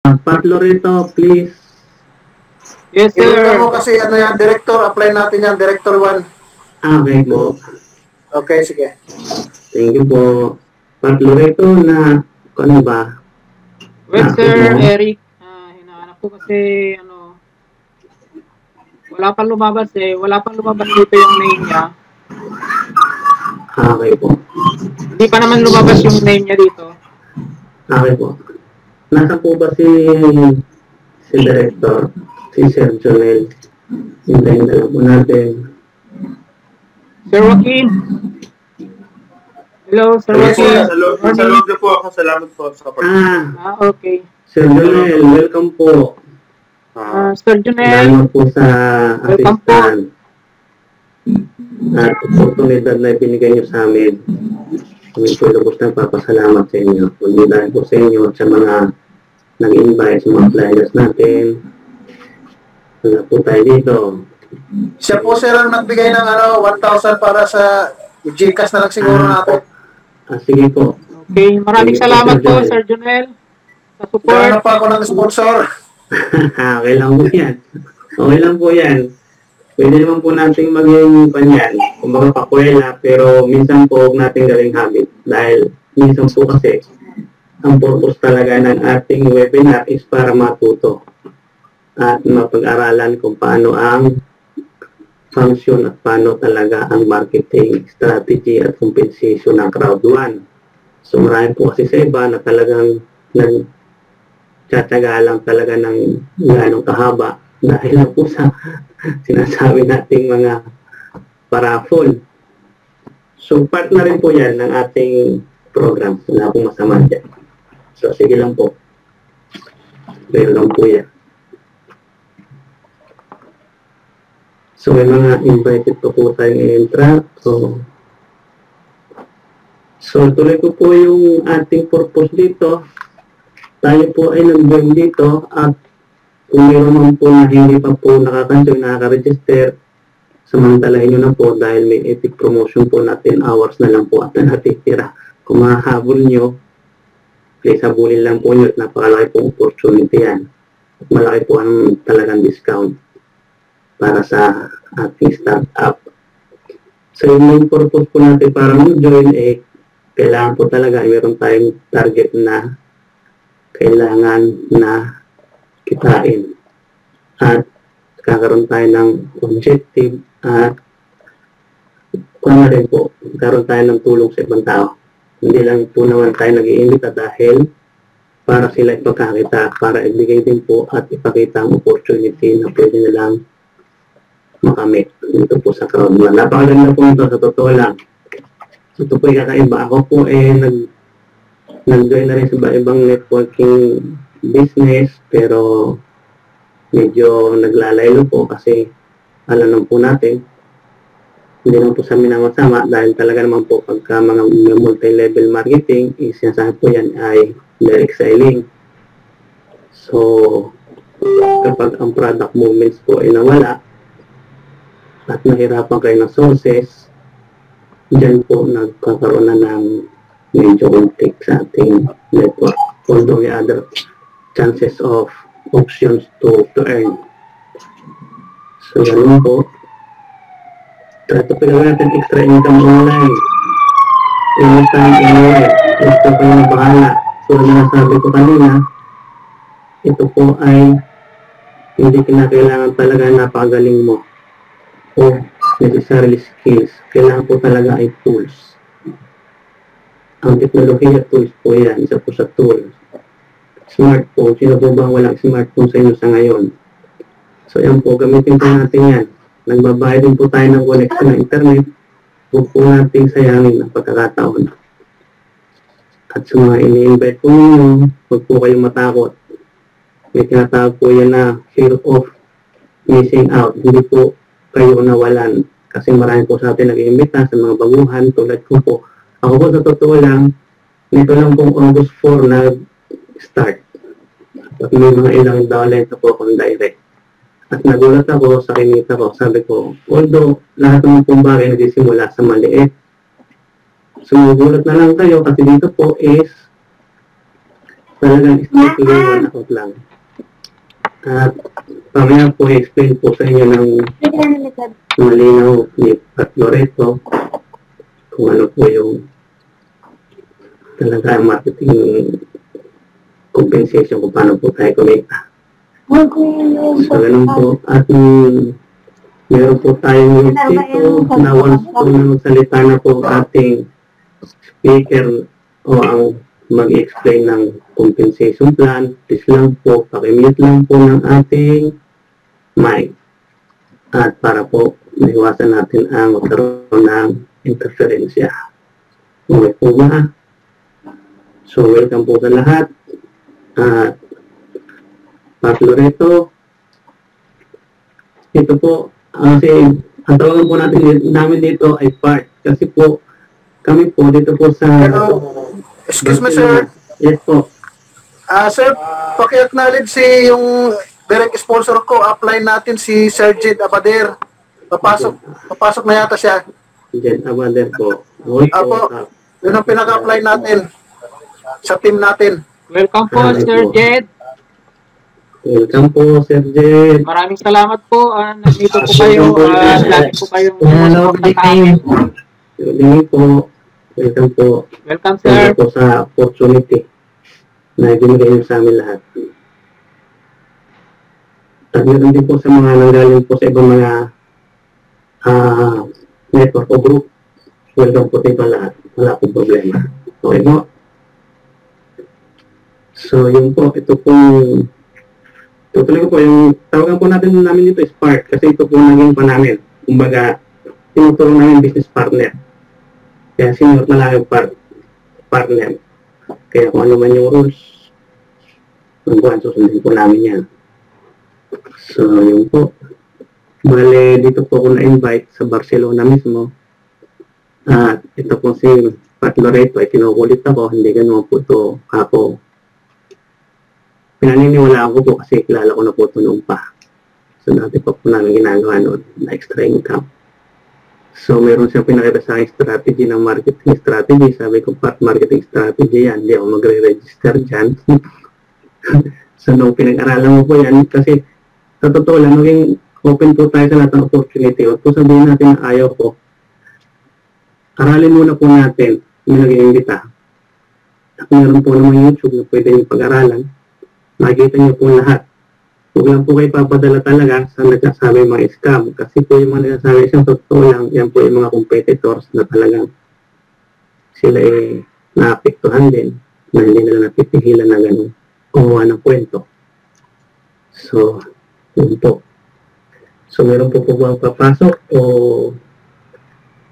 Pat Loreto, please. Yes, sir. Ibuka mo kasi ano yan, director, apply natin yan, director 1. Okay po. Okay, sige. Thank you po. Pat Loreto na, ano ba? Well, Ako sir, po. Eric, hinahanap ko kasi, wala pang lumabas dito yung name niya. Okay po. Hindi pa naman lumabas yung name niya dito. Okay po. Nasa po ba si Director, si Sir Jonel? Hintayin na lang po natin. Sir Joaquin. Hello, Sir Joaquin. Sa loob na po ako. Salamat po sa support. Okay. Sir Jonel, welcome po. Sir Jonel. Salamat po sa Welcome po. assistant at oportunidad na ibinigay niyo sa amin. Kami po lubos na papasalamat sa inyo. Kundi dahil po sa inyo at sa mga nag-invite sa mga players natin. Wala po tayo dito. Siya po sir ang nagbigay ng 1,000 para sa Gcash na lang siguro natin. Sige po. Okay, maraming salamat po, Sir Jonel, sa support. Meron pa ako ng sponsor. Okay lang po yan. Okay lang po yan. Pwede naman po natin maging panyan. Kumbaga pakuela, pero minsan po huwag natin gawing habit. Dahil minsan po kasi, ang purpose talaga ng ating webinar is para matuto at mapag-aralan kung paano ang function at paano talaga ang marketing strategy at compensation ng Crowd1. So marami po kasi sa iba na talagang nagtsatsaga lang talaga ng ganong kahaba dahil lang po sa sinasabi nating mga paraffol. So part na rin po yan ng ating program. Wala pong masama dyan. So sige lang po. Meron lang po yan. So may mga invited pa po tayong i-entra. So tuloy ko po yung ating purpose dito. Tayo po ay nag-join dito at kung meron man po na hindi pa po nakaka-join, nakaka-register, samantalahin nyo na po dahil may epic promotion po natin, hours na lang po at natitira. Kung mahahabol nyo, please habulin lang po nyo at napakalaki pong opportunity yan. At malaki po ang talagang discount para sa ating startup. So yung main purpose po natin para mag-join kailangan po talaga meron tayong target na kailangan na kitain. At kakaroon tayo ng objective at kung na rin po, karoon tayo ng tulong sa ibang tao. Hindi lang po naman tayo nag-iimbita dahil para sila ipagkakita, para ibigay din po at ipakita ang opportunity na pwede nilang makamit dito po sa Crowd1. Napakaganda po ito, sa totoo lang. Ito po yung kakaiba. Ako po nag-join na rin sa ibang networking business, pero medyo naglalaylo po kasi alam naman po natin, hindi naman po sa amin ang masama dahil talaga naman po pagka mga multi-level marketing, sinasabi po yan ay direct selling. So, kapag ang product movements po ay nawala, at nahirapan kayo ng sources, dyan po nagkakaroon na ng medyo untik sa ating network. Although may other chances of options to earn. So, ganun po. Ito po gawin natin extra income online. Anytime, anywhere. Ito po yung bahala. So, nasabi ko kanina, ito po ay hindi kinakailangan talaga napakagaling mo o necessarily skills. Kailangan po talaga ay tools. Ang teknolohiya tools po yan. Isa po sa tools. Smartphone. Sino po ba walang smartphone sa inyo sa ngayon? So yan po, gamitin po natin yan. Nagbabayad din po tayo ng connection ng internet. Huwag po natin sayangin ang pagkakataon. At sa mga ini-invite po ninyo, huwag po kayong matakot. May tinatawag po yan na fear of missing out. Hindi po kayo nawalan. Kasi marami po sa atin nag-iimbita sa mga baguhan tulad ko po. Ako po sa totoo lang, nito lang pong August 4 nag-start. At may mga ilang downline na po akong direct. At nagulat ako sa kinita ko. Sabi ko, although lahat ng pong bagay nagsisimula sa maliit, sumugulat na lang kayo kasi dito po is talagang strictly one account lang. At pamaya po explain po sa inyo ng malinaw ni Pat Loreto kung ano po yung talaga marketing compensation kung paano po tayo kumita. So, ganun po. At meron po tayong dito na once po na magsalita na po ang ating speaker o ang mag-explain ng compensation plan, please lang po, pakimute lang po ng ating mic. At para po maiwasan natin ang magkaroon ng interferensya. Okay po ba? So, welcome po sa lahat. At Pat Loreto, ito po, kasi ang tawagan po namin dito ay part. Kasi po, kami po dito po sa... Excuse me, sir. Yes po. Sir, paki-acknowledge si yung direct sponsor ko. Apply natin si Sir Jed Abader. Papasok na yata siya. Jed Abader po. Okay Apo, yun ang pinaka-apply natin sa team natin. Welcome po, Sir Jed. Welcome po, Sir Jed. Maraming salamat po. Nandito po kayo. Lagi po kayong Hello, sumunod sa amin. Good evening po. Welcome po. Welcome, Thank sir. you po sa opportunity na binigay niyo sa amin lahat. At meron din po sa mga nanggaling po sa ibang mga network o group. Welcome po dito lahat. Wala pong problema. Okay po? So, yun po. Ito pong tutuloy ko po yung tawagan po namin dito is Spark kasi ito po naging pa namin. Kumbaga, tinutulong namin business partner. Kaya senior na lang yung partner. Kaya kung ano man yung rules, ng buwan, susundin po namin yan. So, yun po. Bale, dito po ako na-invite sa Barcelona mismo. At ito po si Pat Loreto ay kinukulit ako. Hindi ganun po ito ako. Pinaniniwalaan ko po kasi kilala ko na po ito noon pa. So, dati pa po namin ginagawa noon na extra income. So, meron siyang pinakita sa akin strategy ng marketing strategy. Sabi ko, Pat, marketing strategy yan. Hindi ako magre-register dyan. So, nung pinag-aralan mo po yan, kasi sa totoo lang, naging open po tayo sa lahat ng opportunity. Huwag po sabihin natin na ayaw ko. Aralin muna po natin yung nag-iimbita. At meron po naman YouTube na pwede nyo pag-aralan. Makikita nyo po lahat. Huwag lang po kayo papadala talaga sa nagsasabi mga scam. Kasi po yung mga nagsasabi siyang totoo lang, yan po yung mga competitors na talagang sila naapektuhan din na hindi nila napipigilan na gano'n gumawa ng kwento. So, yun po. So, meron po ba papasok o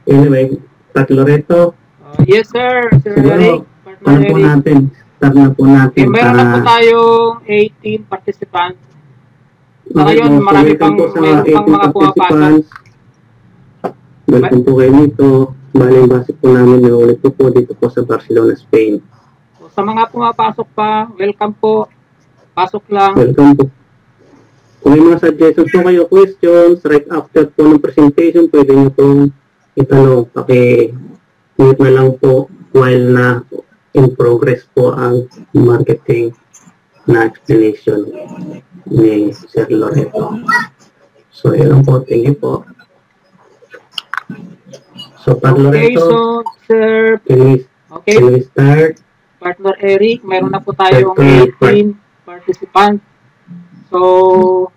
anyway, Pat Loreto? Yes, sir. Sir Siguro, Eric. ano po natin? Start na po natin. Meron na po tayong 18 participants. Sa ngayon, marami pang mga pumapasok. Welcome po kayo dito. Bali, base po namin yung ulit po dito po sa Barcelona, Spain. So, sa mga pumapasok pa, welcome po. Pasok lang. Welcome po. Kung may mga suggestions po kayo, questions, right after po ng presentation, pwede nyo pong itanong. Paki-mute na lang po while na in progress po ang marketing na explanation ni Sir Loreto. So, yun lang po. Thank you po. So, Pat Okay, Loreto, so, sir, can we start? Partner Eric, meron na po tayong 18 participants. So,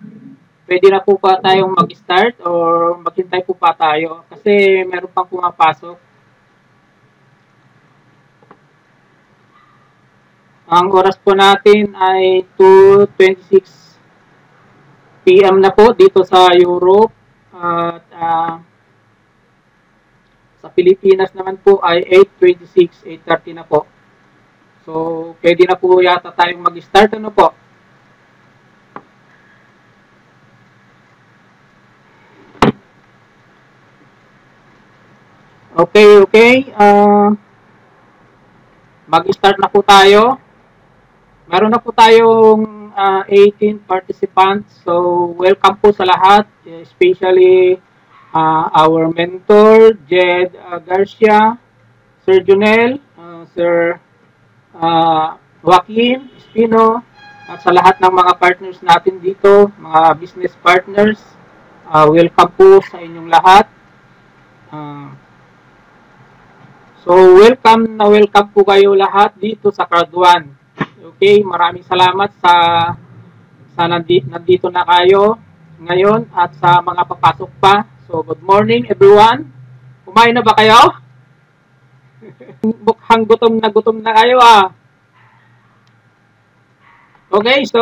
pwede na po pa tayong mag-start or maghintay po pa tayo kasi meron pang pumapasok. Ang oras po natin ay 2:26 PM na po dito sa Europe at sa Pilipinas naman po ay 8:26, 8:30 na po. So, pwede na po yata tayong mag-start. Ano po? Okay. Mag-start na po tayo. Meron na po tayong 18 participants. So, welcome po sa lahat, especially our mentor, Jed Garcia, Sir Junel, Sir Joaquin Espino, at sa lahat ng mga partners natin dito, mga business partners, welcome po sa inyong lahat. So, welcome po kayo lahat dito sa Crowd1. Okay, maraming salamat sa nandito na kayo ngayon at sa mga papasok pa. So, good morning everyone. Kumain na ba kayo? Mukhang gutom na kayo Okay, so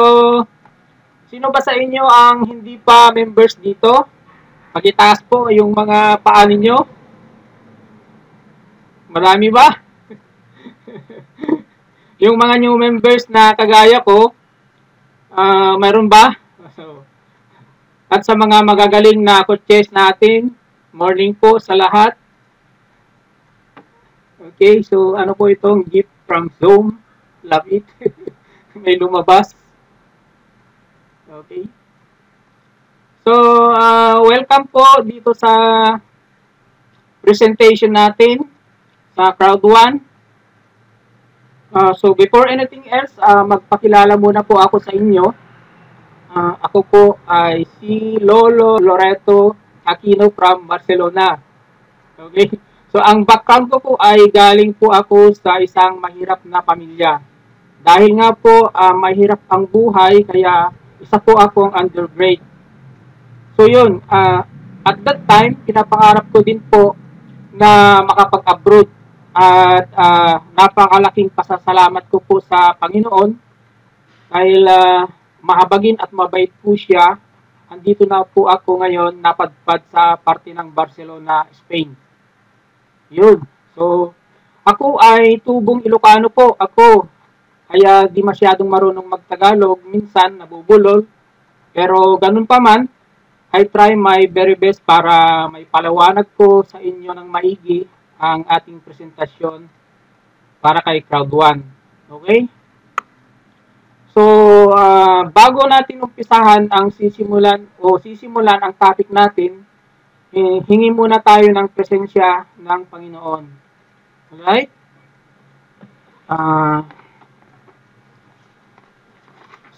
sino ba sa inyo ang hindi pa members dito? Pakitaas po yung mga paa ninyo. Marami ba? Yung mga new members na kagaya ko, mayroon ba? At sa mga magagaling na coaches natin, morning po sa lahat. Okay, so ano po itong gift from Zoom? Love it. May lumabas. Okay. So, welcome po dito sa presentation natin sa Crowd1. So, before anything else, magpakilala muna po ako sa inyo. Ako po ay si Lolo Loreto Aquino from Barcelona. Okay. So, ang background ko po ay galing po ako sa isang mahirap na pamilya. Dahil nga po mahirap ang buhay, kaya isa po akong undergrad. So yun, at that time, pinapangarap ko din po na makapag-abroad. At napakalaking pasasalamat ko po sa Panginoon dahil mahabagin at mabait po siya. Andito na po ako ngayon, napadpad sa parte ng Barcelona, Spain. Yun. So, ako ay tubong Ilocano po. Kaya di masyadong marunong magtagalog, minsan nabubulol. Pero ganun pa man, I try my very best para may palawanag ko sa inyo ng maigi ang ating presentasyon para kay Crowd1. Okay? So, bago natin umpisahan ang sisimulan ang topic natin, hingi muna tayo ng presensya ng Panginoon. Alright?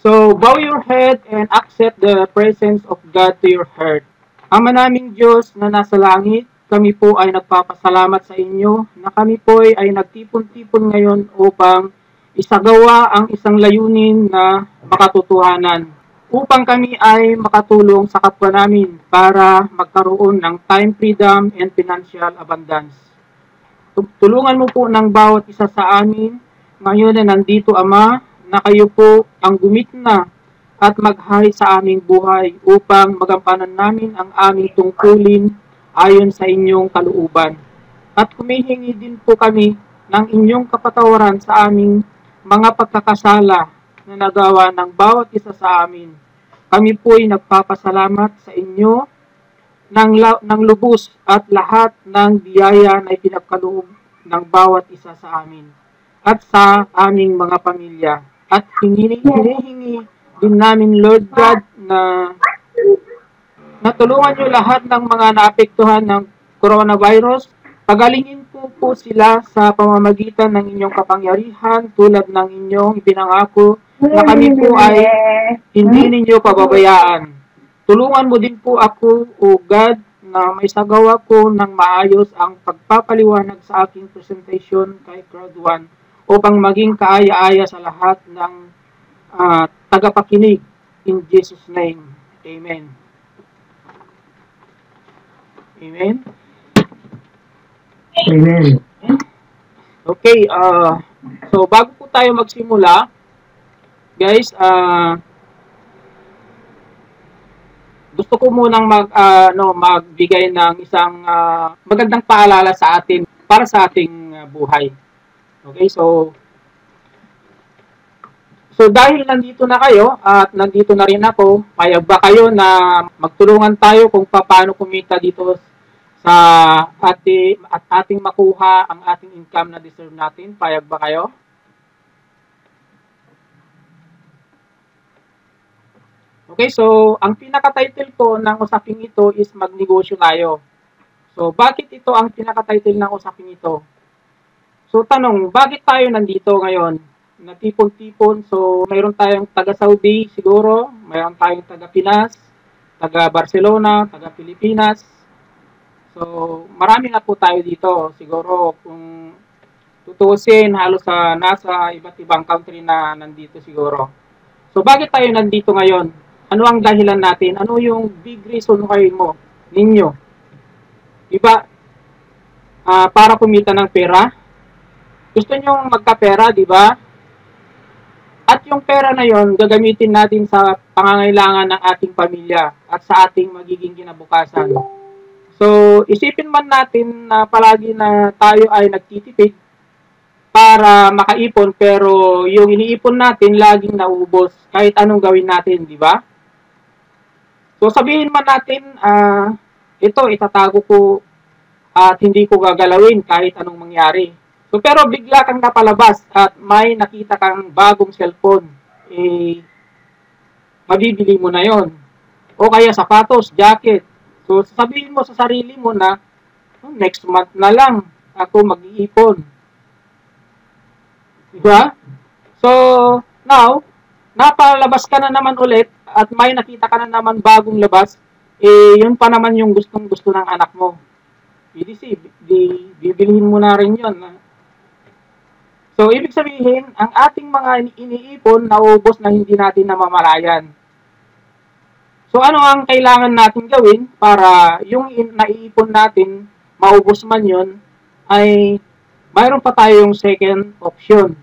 So, bow your head and accept the presence of God to your heart. Ama naming Diyos na nasa langit, kami po ay nagpapasalamat sa inyo na kami po ay nagtipon-tipon ngayon upang isagawa ang isang layunin na makatotohanan. Upang kami ay makatulong sa kapwa namin para magkaroon ng time freedom and financial abundance. Tulungan mo po ng bawat isa sa amin ngayon na nandito, Ama, na kayo po ang gumitna at maghari sa aming buhay upang magampanan namin ang aming tungkulin ayon sa inyong kalooban. At humihingi din po kami ng inyong kapatawaran sa aming mga pagkakasala na nagawa ng bawat isa sa amin. Kami po ay nagpapasalamat sa inyo ng lubos at lahat ng biyaya na ipinagkaloob ng bawat isa sa amin at sa aming mga pamilya. At hinihingi din namin, Lord God, na tulungan nyo lahat ng mga naapektuhan ng coronavirus. Pagalingin po sila sa pamamagitan ng inyong kapangyarihan tulad ng inyong ipinangako na kami po ay hindi ninyo pababayaan. Tulungan mo din po ako, O God, na may sagawa ko ng maayos ang pagpapaliwanag sa aking presentation kay Crowd1 upang maging kaaya-aya sa lahat ng tagapakinig. In Jesus' name. Amen. Amen. Amen. Okay, so bago po tayo magsimula, guys, gusto ko munang magbigay ng isang magandang paalala sa atin para sa ating buhay. Okay, so dahil nandito na kayo at nandito na rin ako, payag ba kayo na magtulungan tayo kung paano kumita dito sa ating makuha ang ating income na deserve natin? Payag ba kayo? Okay, so ang pinaka-title ko ng usaping ito is magnegosyo tayo. So bakit ito ang pinaka-title ng usaping ito? So tanong, bakit tayo nandito ngayon? natipon-tipon. So, mayroon tayong taga-Saudi siguro, mayroon tayong taga-Pinas, taga-Barcelona, taga-Pilipinas. So, marami na po tayo dito. Siguro, kung tutuusin, halos nasa iba't ibang country na nandito siguro. So, bakit tayo nandito ngayon? Ano ang dahilan natin? Ano yung big reason ninyo? Diba, para kumita ng pera? Gusto nyo magkapera, di ba? At yung pera na yon gagamitin natin sa pangangailangan ng ating pamilya at sa ating magiging kinabukasan. So, isipin man natin na palagi na tayo ay nagtitipid para makaipon, pero yung iniipon natin laging nauubos kahit anong gawin natin, di ba? So, sabihin man natin, ito itatago ko at hindi ko gagalawin kahit anong mangyari. So, pero bigla kang napalabas at may nakita kang bagong cellphone, mabibili mo na yon. O kaya sapatos, jacket. So, sabihin mo sa sarili mo na, next month na lang ako mag-iipon. Diba? So, now, napalabas ka na naman ulit at may nakita ka na naman bagong labas, yun pa naman yung gustong-gusto ng anak mo. Bibilihin mo na rin yun. So, ibig sabihin, ang ating mga iniipon, nauubos na hindi natin namamalayan. So, ano ang kailangan natin gawin para yung naiipon natin, maubos man yun, ay mayroon pa tayong second option.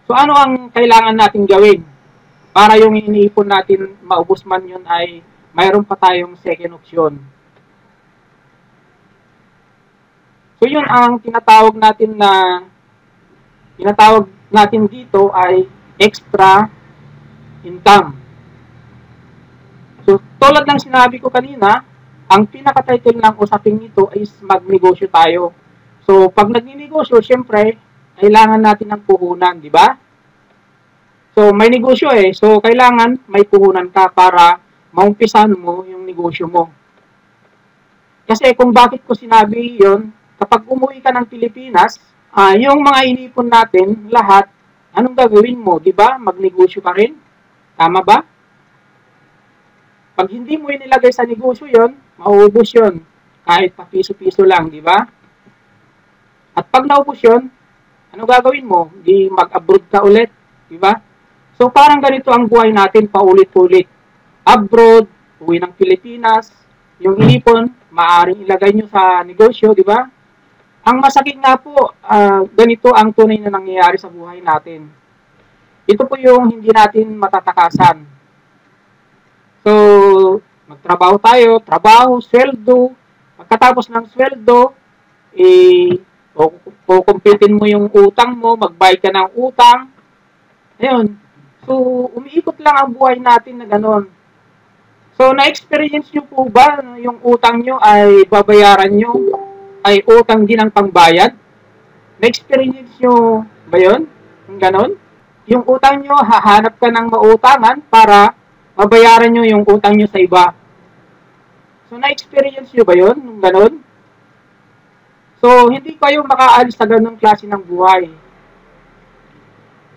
So, ano ang kailangan natin gawin para yung iniipon natin, maubos man yun, ay mayroon pa tayong second option? So, yun ang tinatawag natin dito ay extra income. So, tulad ng sinabi ko kanina, ang pinaka-title ng usapin nito is magnegosyo tayo. So, pag nagninegosyo, syempre, kailangan natin ng puhunan, di ba? So, may negosyo So, kailangan may puhunan ka para maumpisan mo yung negosyo mo. Kasi kung bakit ko sinabi yon, kapag umuwi ka ng Pilipinas, yung mga inipon natin, lahat, anong gagawin mo? Di ba? Magnegosyo ka rin? Tama ba? Pag hindi mo inilagay sa negosyo yon, mauubos yon. Kahit pa piso-piso lang, di ba? At pag naubos yon, ano gagawin mo? Di mag-abroad ka ulit, di ba? So parang ganito ang buhay natin paulit-ulit. Abroad, uwi ng Pilipinas, yung inipon, maaaring ilagay nyo sa negosyo, di ba? Ang masakit nga po, ganito ang tunay na nangyayari sa buhay natin. Ito po yung hindi natin matatakasan. So, magtrabaho tayo, trabaho, sweldo. Pagkatapos ng sweldo, kukumpitin mo yung utang mo, magbayad ka ng utang. Ayun. So, umiikot lang ang buhay natin na gano'n. So, na-experience nyo po ba yung utang nyo ay babayaran nyo, ay utang din ang pangbayad? Na-experience nyo ba yun? Yung gano'n? Yung utang nyo, hahanap ka ng mautangan para mabayaran nyo yung utang nyo sa iba. So, na-experience nyo ba yun? Yung gano'n? So, hindi kayo makaalis sa ganung klase ng buhay.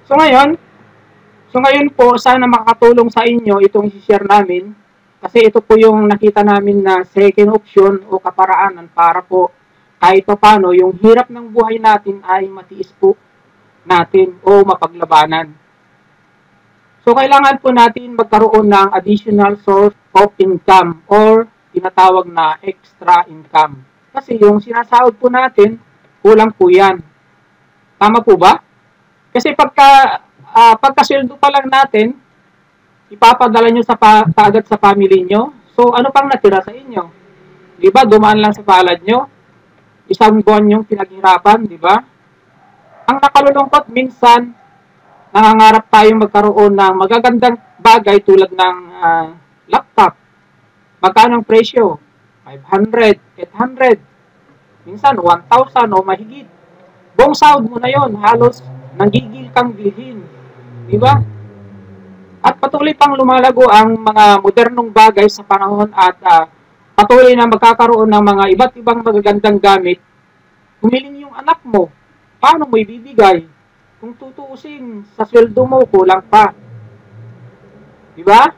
So, ngayon po, sana makakatulong sa inyo itong i-share namin. Kasi ito po yung nakita namin na second option o kaparaanan para po kahit pa paano yung hirap ng buhay natin ay matiis po natin o mapaglabanan. So, kailangan po natin magkaroon ng additional source of income or tinatawag na extra income. Kasi yung sinasahod po natin, kulang po yan. Tama po ba? Kasi pagkasweldo pa lang natin, ipapadala nyo kaagad sa family nyo. So, ano pang natira sa inyo? Di ba? Dumaan lang sa palad nyo. Isang buwan yung pinaghirapan, di ba? Ang nakalulungkot, minsan, nangangarap tayong magkaroon ng magagandang bagay tulad ng laptop. Magkano ang presyo? 500, 800, minsan 1,000 o mahigit. Buong sahod mo na yon, halos nanggigil kang bilhin. Di ba? At patuloy pang lumalago ang mga modernong bagay sa panahon at patuloy na magkakaroon ng mga iba't ibang magagandang gamit. Humiling yung anak mo, paano mo ibibigay? kung tutuusin sa sweldo mo, kulang pa. Di ba?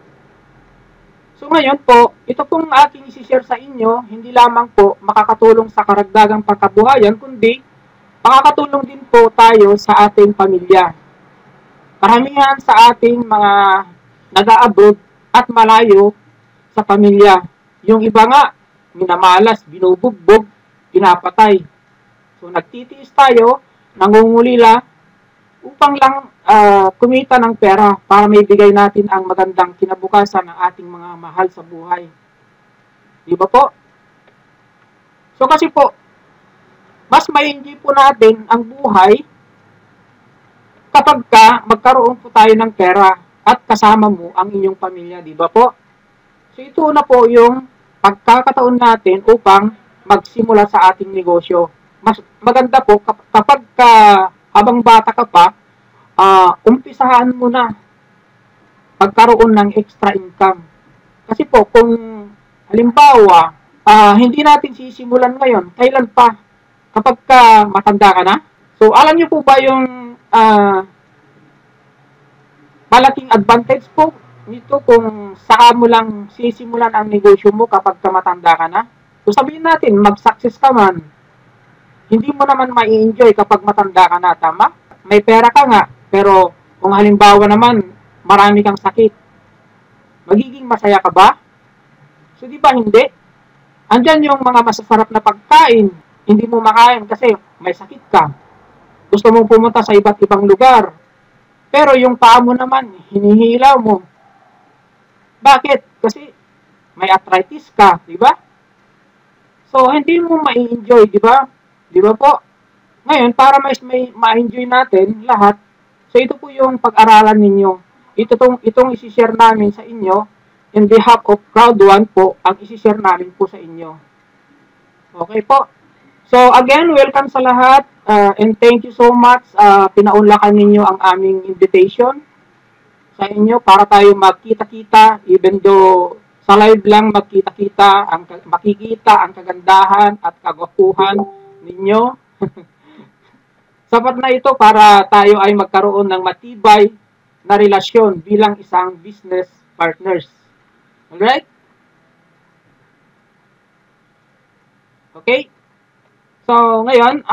So ngayon po, ito pong aking isi-share sa inyo, hindi lamang po makakatulong sa karagdagang pagkabuhayan, kundi makakatulong din po tayo sa ating pamilya. Karamihan sa ating mga nag-a-abroad at malayo sa pamilya. Yung iba nga, minamalas, binubugbog, pinapatay. So nagtitiis tayo, nangungulila, upang lang kumita ng pera para may bigay natin ang magandang kinabukasan ng ating mga mahal sa buhay. Di ba po? So kasi po, mas ma-enjoy po natin ang buhay kapag magkaroon po tayo ng pera at kasama mo ang inyong pamilya, di ba po? So ito na po yung pagkakataon natin upang magsimula sa ating negosyo. Mas maganda po kapag habang bata ka pa, umpisahan mo na pagkaroon ng extra income. Kasi po, kung halimbawa, hindi natin sisimulan ngayon, kailan pa? Kapag matanda ka na? So, alam niyo po ba yung malaking advantage po nito kung saan mo lang sisimulan ang negosyo mo kapag matanda ka na? So, sabihin natin, mag-success ka man, hindi mo naman mai-enjoy kapag matanda ka na, tama? May pera ka nga, pero kung halimbawa naman, marami kang sakit, magiging masaya ka ba? So, di ba hindi? Andyan yung mga masasarap na pagkain, hindi mo makain kasi may sakit ka. Gusto mong pumunta sa iba't ibang lugar, pero yung paa mo naman, hinihilaw mo. Bakit? Kasi may arthritis ka, di ba? So, hindi mo mai-enjoy, di ba? Di ba po? Ngayon, para ma-enjoy natin lahat, so ito po yung pag-aralan ninyo. Itong isi-share namin sa inyo, in behalf of Crowd 1 po, ang isi-share namin po sa inyo. Okay po? So, again, welcome sa lahat, and thank you so much. Pinaunlakan ninyo ang aming invitation sa inyo para tayo magkita-kita, even though sa live lang makikita ang kagandahan at kagwapuhan ninyo. Sapat na ito para tayo ay magkaroon ng matibay na relasyon bilang isang business partners. Alright? Okay? So, ngayon,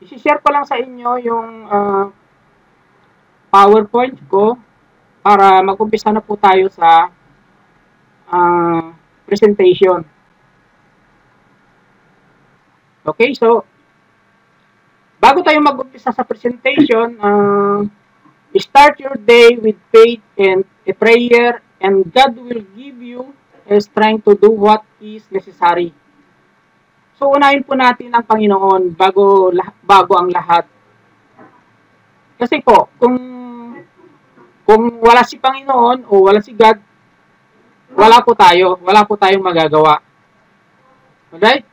isi-share ko lang sa inyo yung PowerPoint ko para mag-umpisa na po tayo sa presentation. Okay, so, bago tayo mag-umpisa sa presentation, start your day with faith and a prayer, and God will give you a strength to do what is necessary. So, unahin po natin ang Panginoon bago ang lahat. Kasi po, kung wala si Panginoon o wala si God, wala po tayong magagawa. Alright?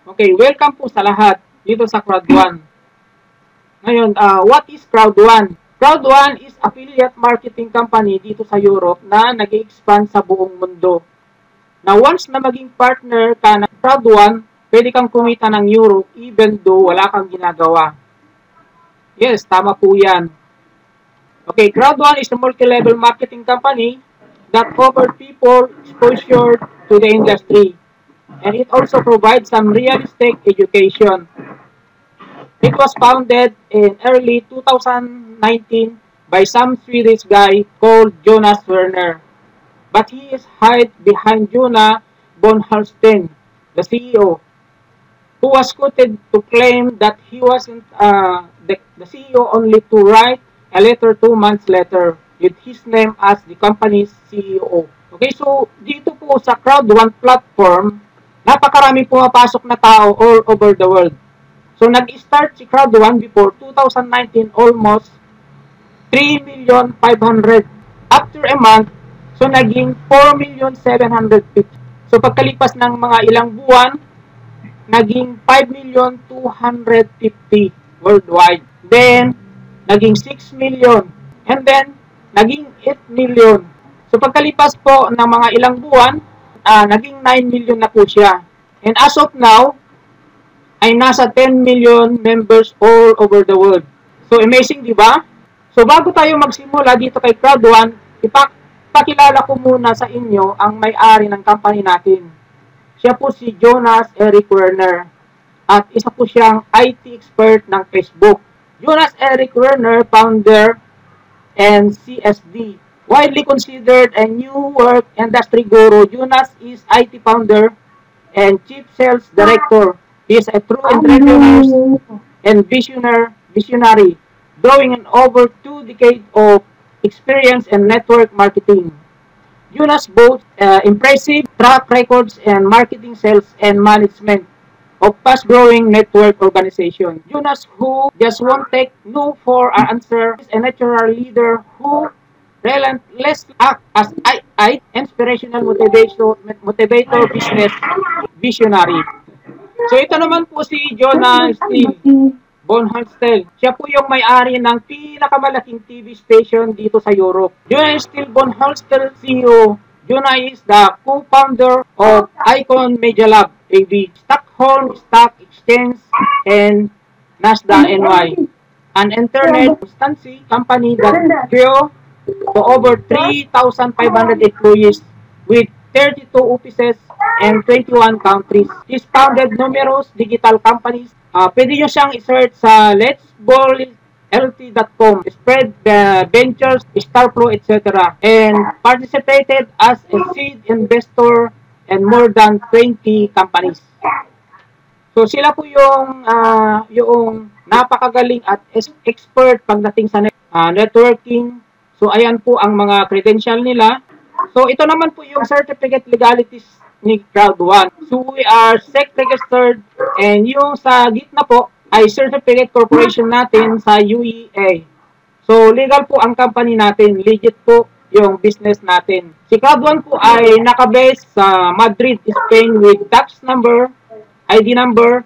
Okay, welcome po sa lahat dito sa Crowd 1. Ngayon, what is Crowd 1? Crowd 1 is affiliate marketing company dito sa Europe na nag-expand sa buong mundo. Na once na maging partner ka ng Crowd 1, pwede kang kumita ng Europe even though wala kang ginagawa. Yes, tama po yan. Okay, Crowd 1 is a multi-level marketing company that offers people exposure to the industry. And it also provides some real estate education. It was founded in early 2019 by some Swedish guy called Jonas Werner. But he is hid behind Jonas Bonholsten, the CEO, who was quoted to claim that he wasn't the CEO only to write a letter 2 months later with his name as the company's CEO. Okay, so dito po sa Crowd 1 platform, napakarami pumapasok na tao all over the world. So, nag-start si Crowd 1 before 2019, almost 3,500,000. After a month, so naging 4,750,000. So, pagkalipas ng mga ilang buwan, naging 5,250,000 worldwide. Then, naging 6 million. And then, naging 8 million. So, pagkalipas po ng mga ilang buwan, naging 9 million na po siya. And as of now, ay nasa 10 million members all over the world. So, amazing, di ba? So, bago tayo magsimula dito kay Crowd1, ipakilala ko muna sa inyo ang may-ari ng company natin. Siya po si Jonas Eric Werner at isa po siyang IT expert ng Facebook. Jonas Eric Werner, founder and CSD. Widely considered a new work industry guru, Jonas is IT founder and chief sales director. He is a true entrepreneur and visionary, drawing on over 2 decades of experience in network marketing. Jonas boasts impressive track records in marketing, sales, and management of fast-growing network organization. Jonas, who just won't take no for an answer, is a natural leader who relentlessly act as inspirational motivator, business visionary. So ito naman po si Jonah Steele Bonholstel. Siya po yung may-ari ng pinakamalaking TV station dito sa Europe. Jonah Steele Bonholstel, CEO. Jonah is the co-founder of Icon Media Lab AB, Stockholm Stock Exchange, and Nasdaq NY, an internet consultancy company that grew to over 3,500 employees with 32 offices in 21 countries. He's founded numerous digital companies. Pwede nyo siyang i-search sa letsballlt.com, Spread Ventures, Starflow, etc. And participated as a seed investor in more than 20 companies. So sila po yung napakagaling at expert pagdating sa networking. So, ayan po ang mga credential nila. So, ito naman po yung certificate legalities ni Crowd1. So, we are SEC registered and yung sa gitna po ay certificate corporation natin sa UEA. So, legal po ang company natin. Legit po yung business natin. Si Crowd1 po ay nakabase sa Madrid, Spain with tax number, ID number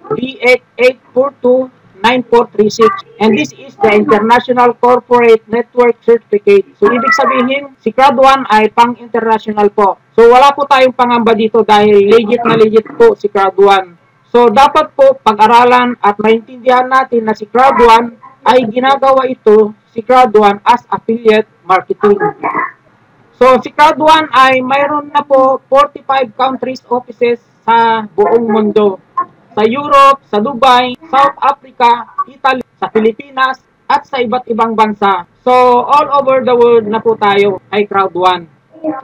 B88429436, and this is the International Corporate Network Certificate. So, ibig sabihin, si Crowd1 ay pang-international po. So, wala po tayong pangamba dito dahil legit na legit po si Crowd1. So, dapat po pag-aralan at maintindihan natin na si Crowd1 ay ginagawa ito si Crowd1 as affiliate marketing. So, si Crowd1 ay mayroon na po 45 countries offices sa buong mundo. Sa Europe, sa Dubai, South Africa, Italy, sa Pilipinas, at sa iba't ibang bansa. So, all over the world na po tayo kay Crowd1.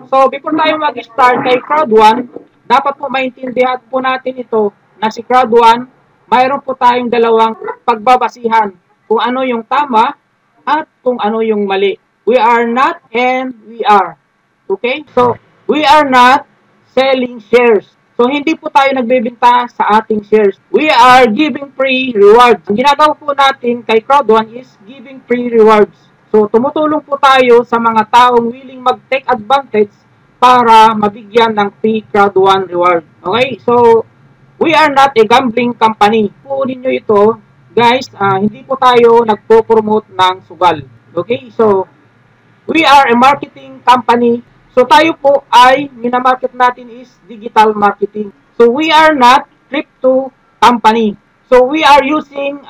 So, before tayo mag-start kay Crowd1, dapat po maintindihan po natin ito na si Crowd1, mayroon po tayong dalawang pagbabasihan kung ano yung tama at kung ano yung mali. We are not and we are. Okay? So, we are not selling shares. So, hindi po tayo nagbebenta sa ating shares. We are giving free rewards. Ang ginagawa po natin kay Crowd1 is giving free rewards. So, tumutulong po tayo sa mga taong willing mag-take advantage para mabigyan ng free Crowd1 reward. Okay? So, we are not a gambling company. Punin nyo ito, guys, hindi po tayo nagpo-promote ng sugal. Okay? So, we are a marketing company. So, tayo po ay minamarket natin is digital marketing. So, we are not crypto company. So, we are using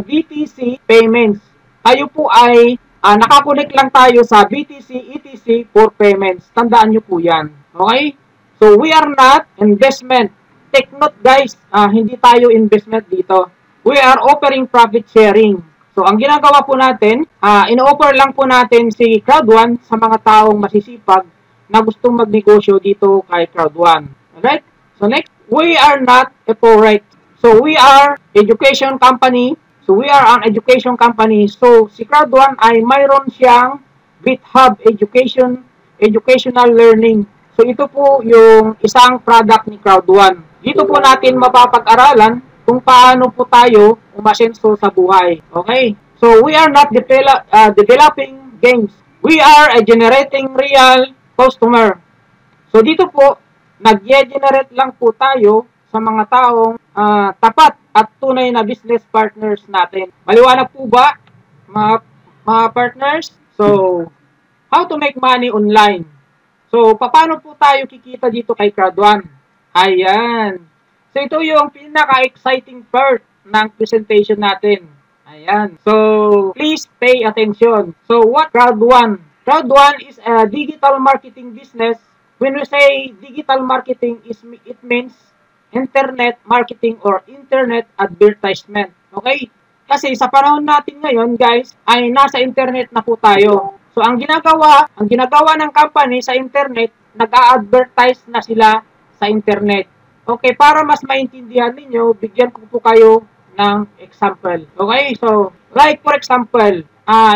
BTC payments. Tayo po ay nakakonect lang tayo sa BTC, ETC for payments. Tandaan nyo po yan. Okay? So, we are not investment. Take note, guys, hindi tayo investment dito. We are offering profit sharing. So, ang ginagawa po natin, ino-offer lang po natin si Crowd1 sa mga taong masisipag na gustong magnegosyo dito kay Crowd1. Alright? So, next, we are not a corporate. So, we are education company. So, we are an education company. So, si Crowd1 ay mayroon siyang GitHub educational learning. So, ito po yung isang product ni Crowd1. Dito po natin mapapag-aralan kung paano po tayo umasenso sa buhay. Okay? So, we are not developing games. We are generating real customer. So, dito po, nag-generate lang po tayo sa mga taong tapat at tunay na business partners natin. Maliwanag po ba, mga partners? So, how to make money online? So, paano po tayo kikita dito kay Crowd1? Ayan. So ito yung pinaka-exciting part ng presentation natin. Ayan. So please pay attention. So what Crowd1? Crowd1 is a digital marketing business. When we say digital marketing, it means internet marketing or internet advertisement. Okay? Kasi sa panahon natin ngayon, guys, ay nasa internet na po tayo. So ang ginagawa ng company sa internet, nag-a-advertise na sila sa internet. Okay, para mas maintindihan ninyo, bigyan ko po kayo ng example. Okay? So, like for example,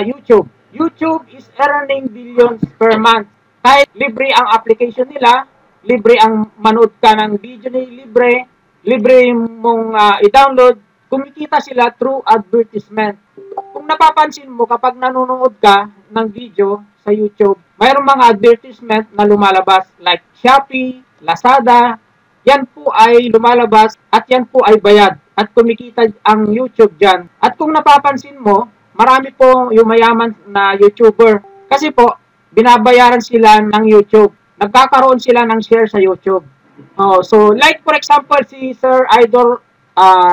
YouTube. YouTube is earning billions per month. Kahit libre ang application nila, libre ang manood ka ng video ni libre mong i-download, kumikita sila through advertisement. Kung napapansin mo, kapag nanonood ka ng video sa YouTube, mayroong mga advertisement na lumalabas like Shopee, Lazada, yan po ay lumalabas at yan po ay bayad at kumikita ang YouTube dyan. At kung napapansin mo, marami po yung mayaman na YouTuber kasi po, binabayaran sila ng YouTube. Nagkakaroon sila ng share sa YouTube. So, like for example, si Sir Idol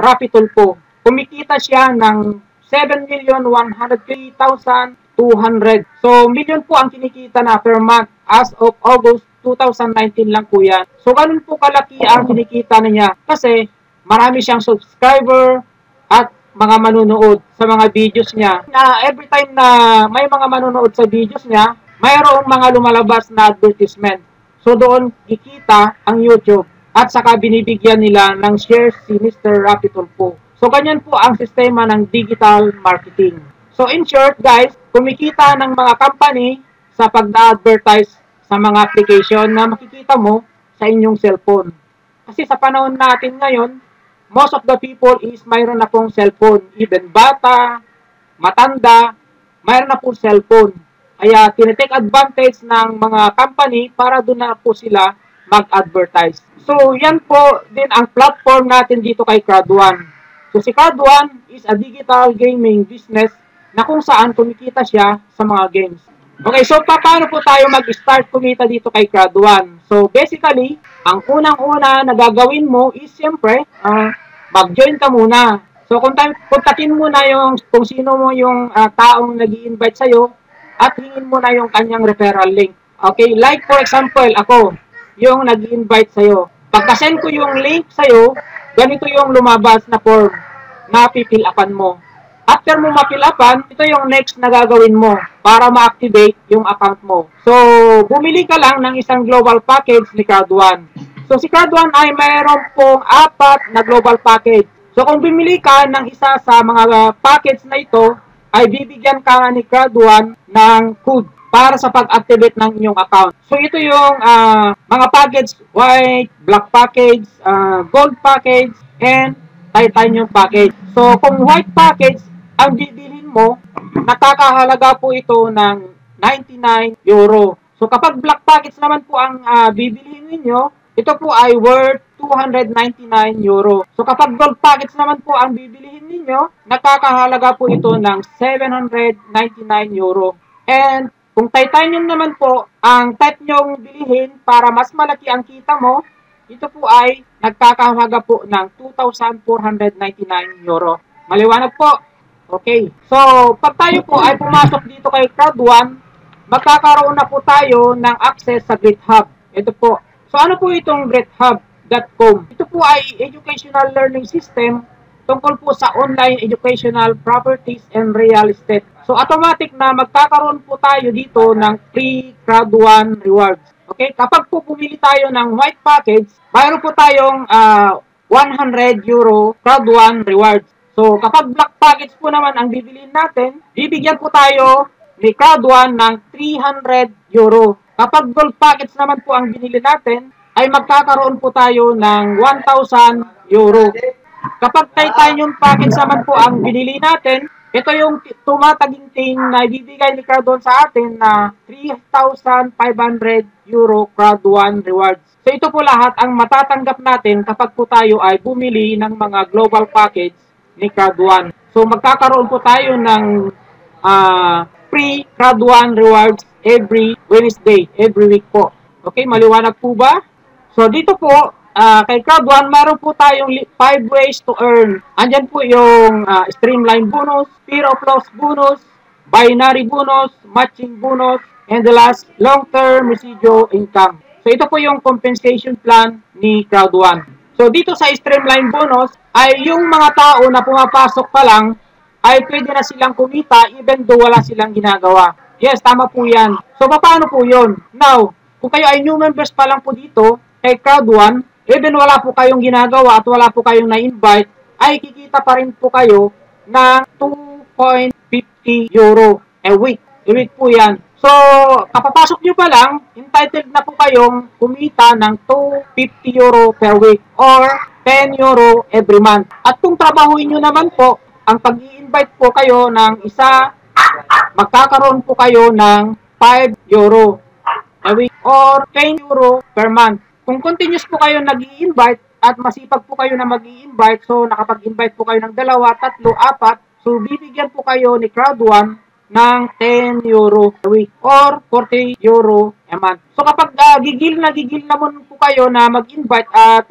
Rapi Tulfo, kumikita siya ng 7,103,200. So, million po ang kinikita na per month as of August 2019 lang po yan. So, ganun po kalaki ang kinikita niya kasi marami siyang subscriber at mga manunood sa mga videos niya. Every time na may mga manunood sa videos niya, mayroong mga lumalabas na advertisement. So, doon kikita ang YouTube at saka binibigyan nila ng shares si Mr. Rapi Tulfo. So, ganyan po ang sistema ng digital marketing. So, in short, guys, kumikita ng mga company sa pag-advertise sa mga application na makikita mo sa inyong cellphone. Kasi sa panahon natin ngayon, most of the people is mayroon na pong cellphone. Even bata, matanda, mayroon na pong cellphone. Kaya, tinitake advantage ng mga company para doon na po sila mag-advertise. So, yan po din ang platform natin dito kay Crowd1. So, si Crowd1 is a digital gaming business na kung saan kumikita siya sa mga games. Okay, so paano po tayo mag-start kumita dito kay Crowd1? So, basically, ang unang-una na gagawin mo is siyempre, mag-join ka muna. So, kontakin mo na kung sino mo yung taong nag-i-invite sa'yo at hingin mo na yung kanyang referral link. Okay, like for example, ako, yung nag-invite sa'yo. Pagka-send ko yung link sa'yo, ganito yung lumabas na form na pipil-upan mo. After mo mapil-upan, ito yung next na gagawin mo para ma-activate yung account mo. So, bumili ka lang ng isang global package ni Crowd1. So, si Crowd1 ay mayroon pong 4 na global package. So, kung bumili ka ng isa sa mga package na ito, ay bibigyan ka ni Crowd1 ng code para sa pag-activate ng inyong account. So, ito yung mga package, white, black package, gold package, and titanium package. So, kung white package ang bibilhin mo, nakakahalaga po ito ng 99 euro. So, kapag black package naman po ang bibilhin ninyo, ito po ay worth 299 euro. So, kapag gold package naman po ang bibilihin ninyo, nakakahalaga po ito ng 799 euro. And kung titanium naman po ang type nyong bilihin para mas malaki ang kita mo, ito po ay nagkakahalaga po ng 2,499 euro. Maliwanag po? Okay. So, pag tayo po ay pumasok dito kay Crowd1, magkakaroon na po tayo ng access sa GitHub. Ito po. So, ano po itong GitHub.com? Ito po ay educational learning system tungkol po sa online educational properties and real estate. So, automatic na magkakaroon po tayo dito ng free Crowd1 rewards. Okay? Kapag po pumili tayo ng white package, mayroon po tayong 100 euro Crowd1 rewards. So, kapag black package po naman ang bibiliin natin, bibigyan po tayo ni Crowd1 ng 300 euro. Kapag gold package naman po ang binili natin, ay magkakaroon po tayo ng 1,000 euro. Kapag titanium package naman po ang binili natin, ito yung tumataginting na ibibigay ni Crowd1 sa atin na 3,500 euro Crowd1 rewards. So ito po lahat ang matatanggap natin kapag po tayo ay bumili ng mga global package ni Crowd1. So magkakaroon po tayo ng free Crowd1 rewards every Wednesday, every week po. Okay, maliwanag po ba? So dito po, kay Crowd 1, meron po tayong 5 ways to earn. Andyan po yung streamline bonus, peer of loss bonus, binary bonus, matching bonus, and the last, long-term residual income. So ito po yung compensation plan ni Crowd 1. So dito sa streamline bonus, ay yung mga tao na pumapasok pa lang, ay pwede na silang kumita even though wala silang ginagawa. Yes, tama po yan. So paano po yun? Now, kung kayo ay new members pa lang po dito, kay Crowd 1, even wala po kayong ginagawa at wala po kayong na-invite, ay kikita pa rin po kayo ng 2.50 euro a week. A week po yan. So, kapapasok nyo pa lang, entitled na po kayong kumita ng 250 euro per week or 10 euro every month. At kung trabahuin nyo naman po, ang pag-i-invite po kayo ng isa, magkakaroon po kayo ng 5 euro a week or 10 euro per month. Kung continuous po kayo nag-i-invite at masipag po kayo na mag-i-invite, so nakapag-invite po kayo ng 2, 3, 4, so bibigyan po kayo ni Crowd 1 ng 10 euro a week or 40 euro a month. So kapag gigil na po kayo na mag-invite at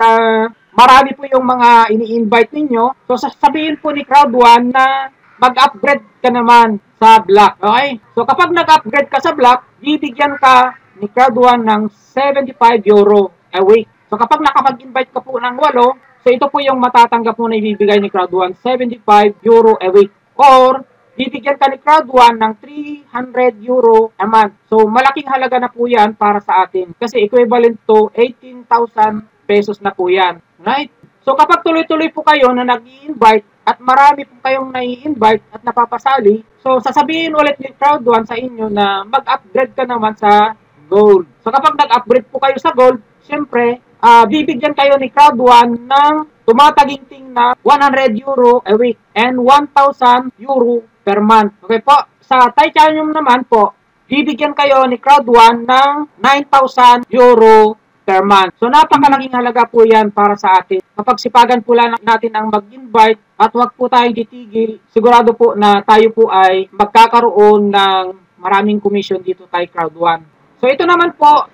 marami po yung mga ini-invite ninyo, so sasabihin po ni Crowd 1 na mag-upgrade ka naman sa Black. Okay? So kapag nag-upgrade ka sa Black, bibigyan ka ni Crowd 1 ng 75 euro a week. So kapag nakapag-invite ka po ng 8, so ito po yung matatanggap mo na ibibigay ni Crowd 1, 75 euro a week. Or bibigyan ka ni Crowd 1 ng 300 euro a month. So malaking halaga na po yan para sa atin. Kasi equivalent to 18,000 pesos na po yan. Right? So kapag tuloy-tuloy po kayo na nag-i-invite at marami po kayong nai-invite at napapasali, so sasabihin ulit ni Crowd 1 sa inyo na mag-upgrade ka naman sa Gold. So kapag nag-upgrade po kayo sa Gold, syempre, bibigyan kayo ni Crowd 1 ng tumataginting na 100 euro a week and 1,000 euro per month. Okay po? Sa Titanium naman po, bibigyan kayo ni Crowd 1 ng 9,000 euro per month. So napakalaking halaga po yan para sa atin. Kapag sipagan po lang natin ang mag-invite at wag po tayong titigil, sigurado po na tayo po ay magkakaroon ng maraming commission dito kay Crowd 1. So ito naman po,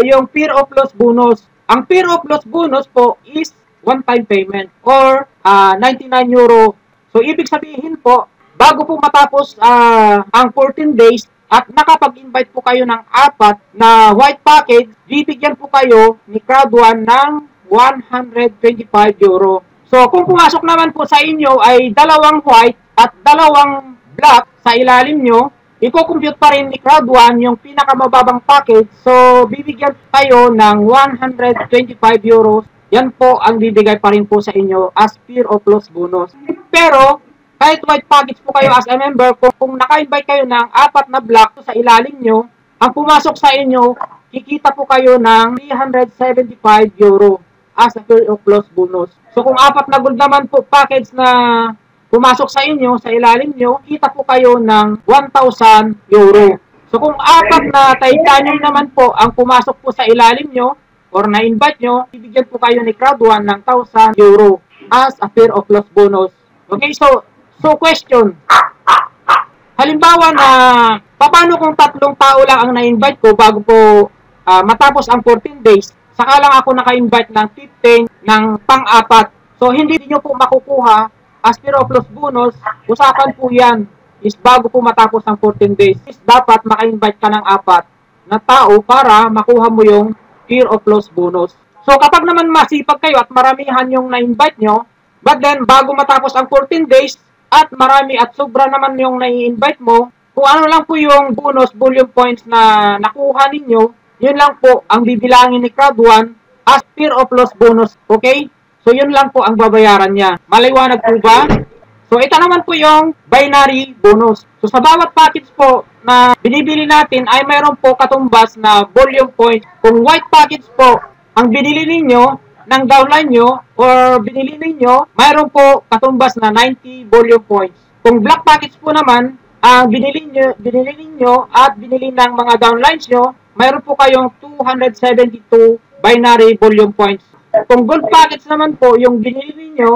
yung Fear of Loss bonus. Ang Fear of Loss bonus po is one-time payment or 99 euro. So ibig sabihin po, bago po matapos ang 14 days at nakapag-invite po kayo ng 4 na white package, bibigyan po kayo ni Crowd 1 ng 125 euro. So kung pumasok naman po sa inyo ay 2 white at 2 black sa ilalim nyo, i-compute pa rin ni Crowd 1 yung pinakamababang package. So bibigyan kayo ng 125 euros. Yan po ang bibigay pa rin po sa inyo as Fear of Loss bonus. Pero kahit white package po kayo as a member, kung naka-invite kayo ng 4 na black sa ilalim nyo, ang pumasok sa inyo, kikita po kayo ng 375 euro as a Fear of Loss bonus. So kung 4 na gold naman po package na pumasok sa inyo, sa ilalim nyo, kita po kayo ng 1,000 euro. So kung 4 na Titanium naman po ang pumasok po sa ilalim nyo, or na-invite nyo, ibigyan po kayo ni Crowd 1 ng 1,000 euro as a Fear of Loss bonus. Okay, so question. Halimbawa na, paano kung 3 tao lang ang na-invite ko bago po matapos ang 14 days, saka lang ako naka-invite ng 15 ng pang-4. So, hindi nyo po makukuha as Fear of Loss bonus. Usapan po yan is bago po matapos ang 14 days. Is dapat maka-invite ka ng 4 na tao para makuha mo yung Fear of Loss bonus. So, kapag naman masipag kayo at maramihan yung na-invite nyo, but then, bago matapos ang 14 days, at marami at sobra naman yung nai-invite mo, kung ano lang po yung bonus volume points na nakuha ninyo, yun lang po ang bibilangin ni Crowd 1 as Fear of Loss bonus. Okay? So yun lang po ang babayaran niya. Maliwanag po ba? So ito naman po yung binary bonus. So sa bawat package po na binibili natin ay mayroon po katumbas na volume points. Kung white package po ang binili ninyo, ng downline nyo or binili ninyo, mayroon po katumbas na 90 volume points. Kung black package po naman, ang binili ninyo at binili ng mga downlines nyo, mayroon po kayong 272 binary volume points. Kung gold package naman po, yung binili ninyo,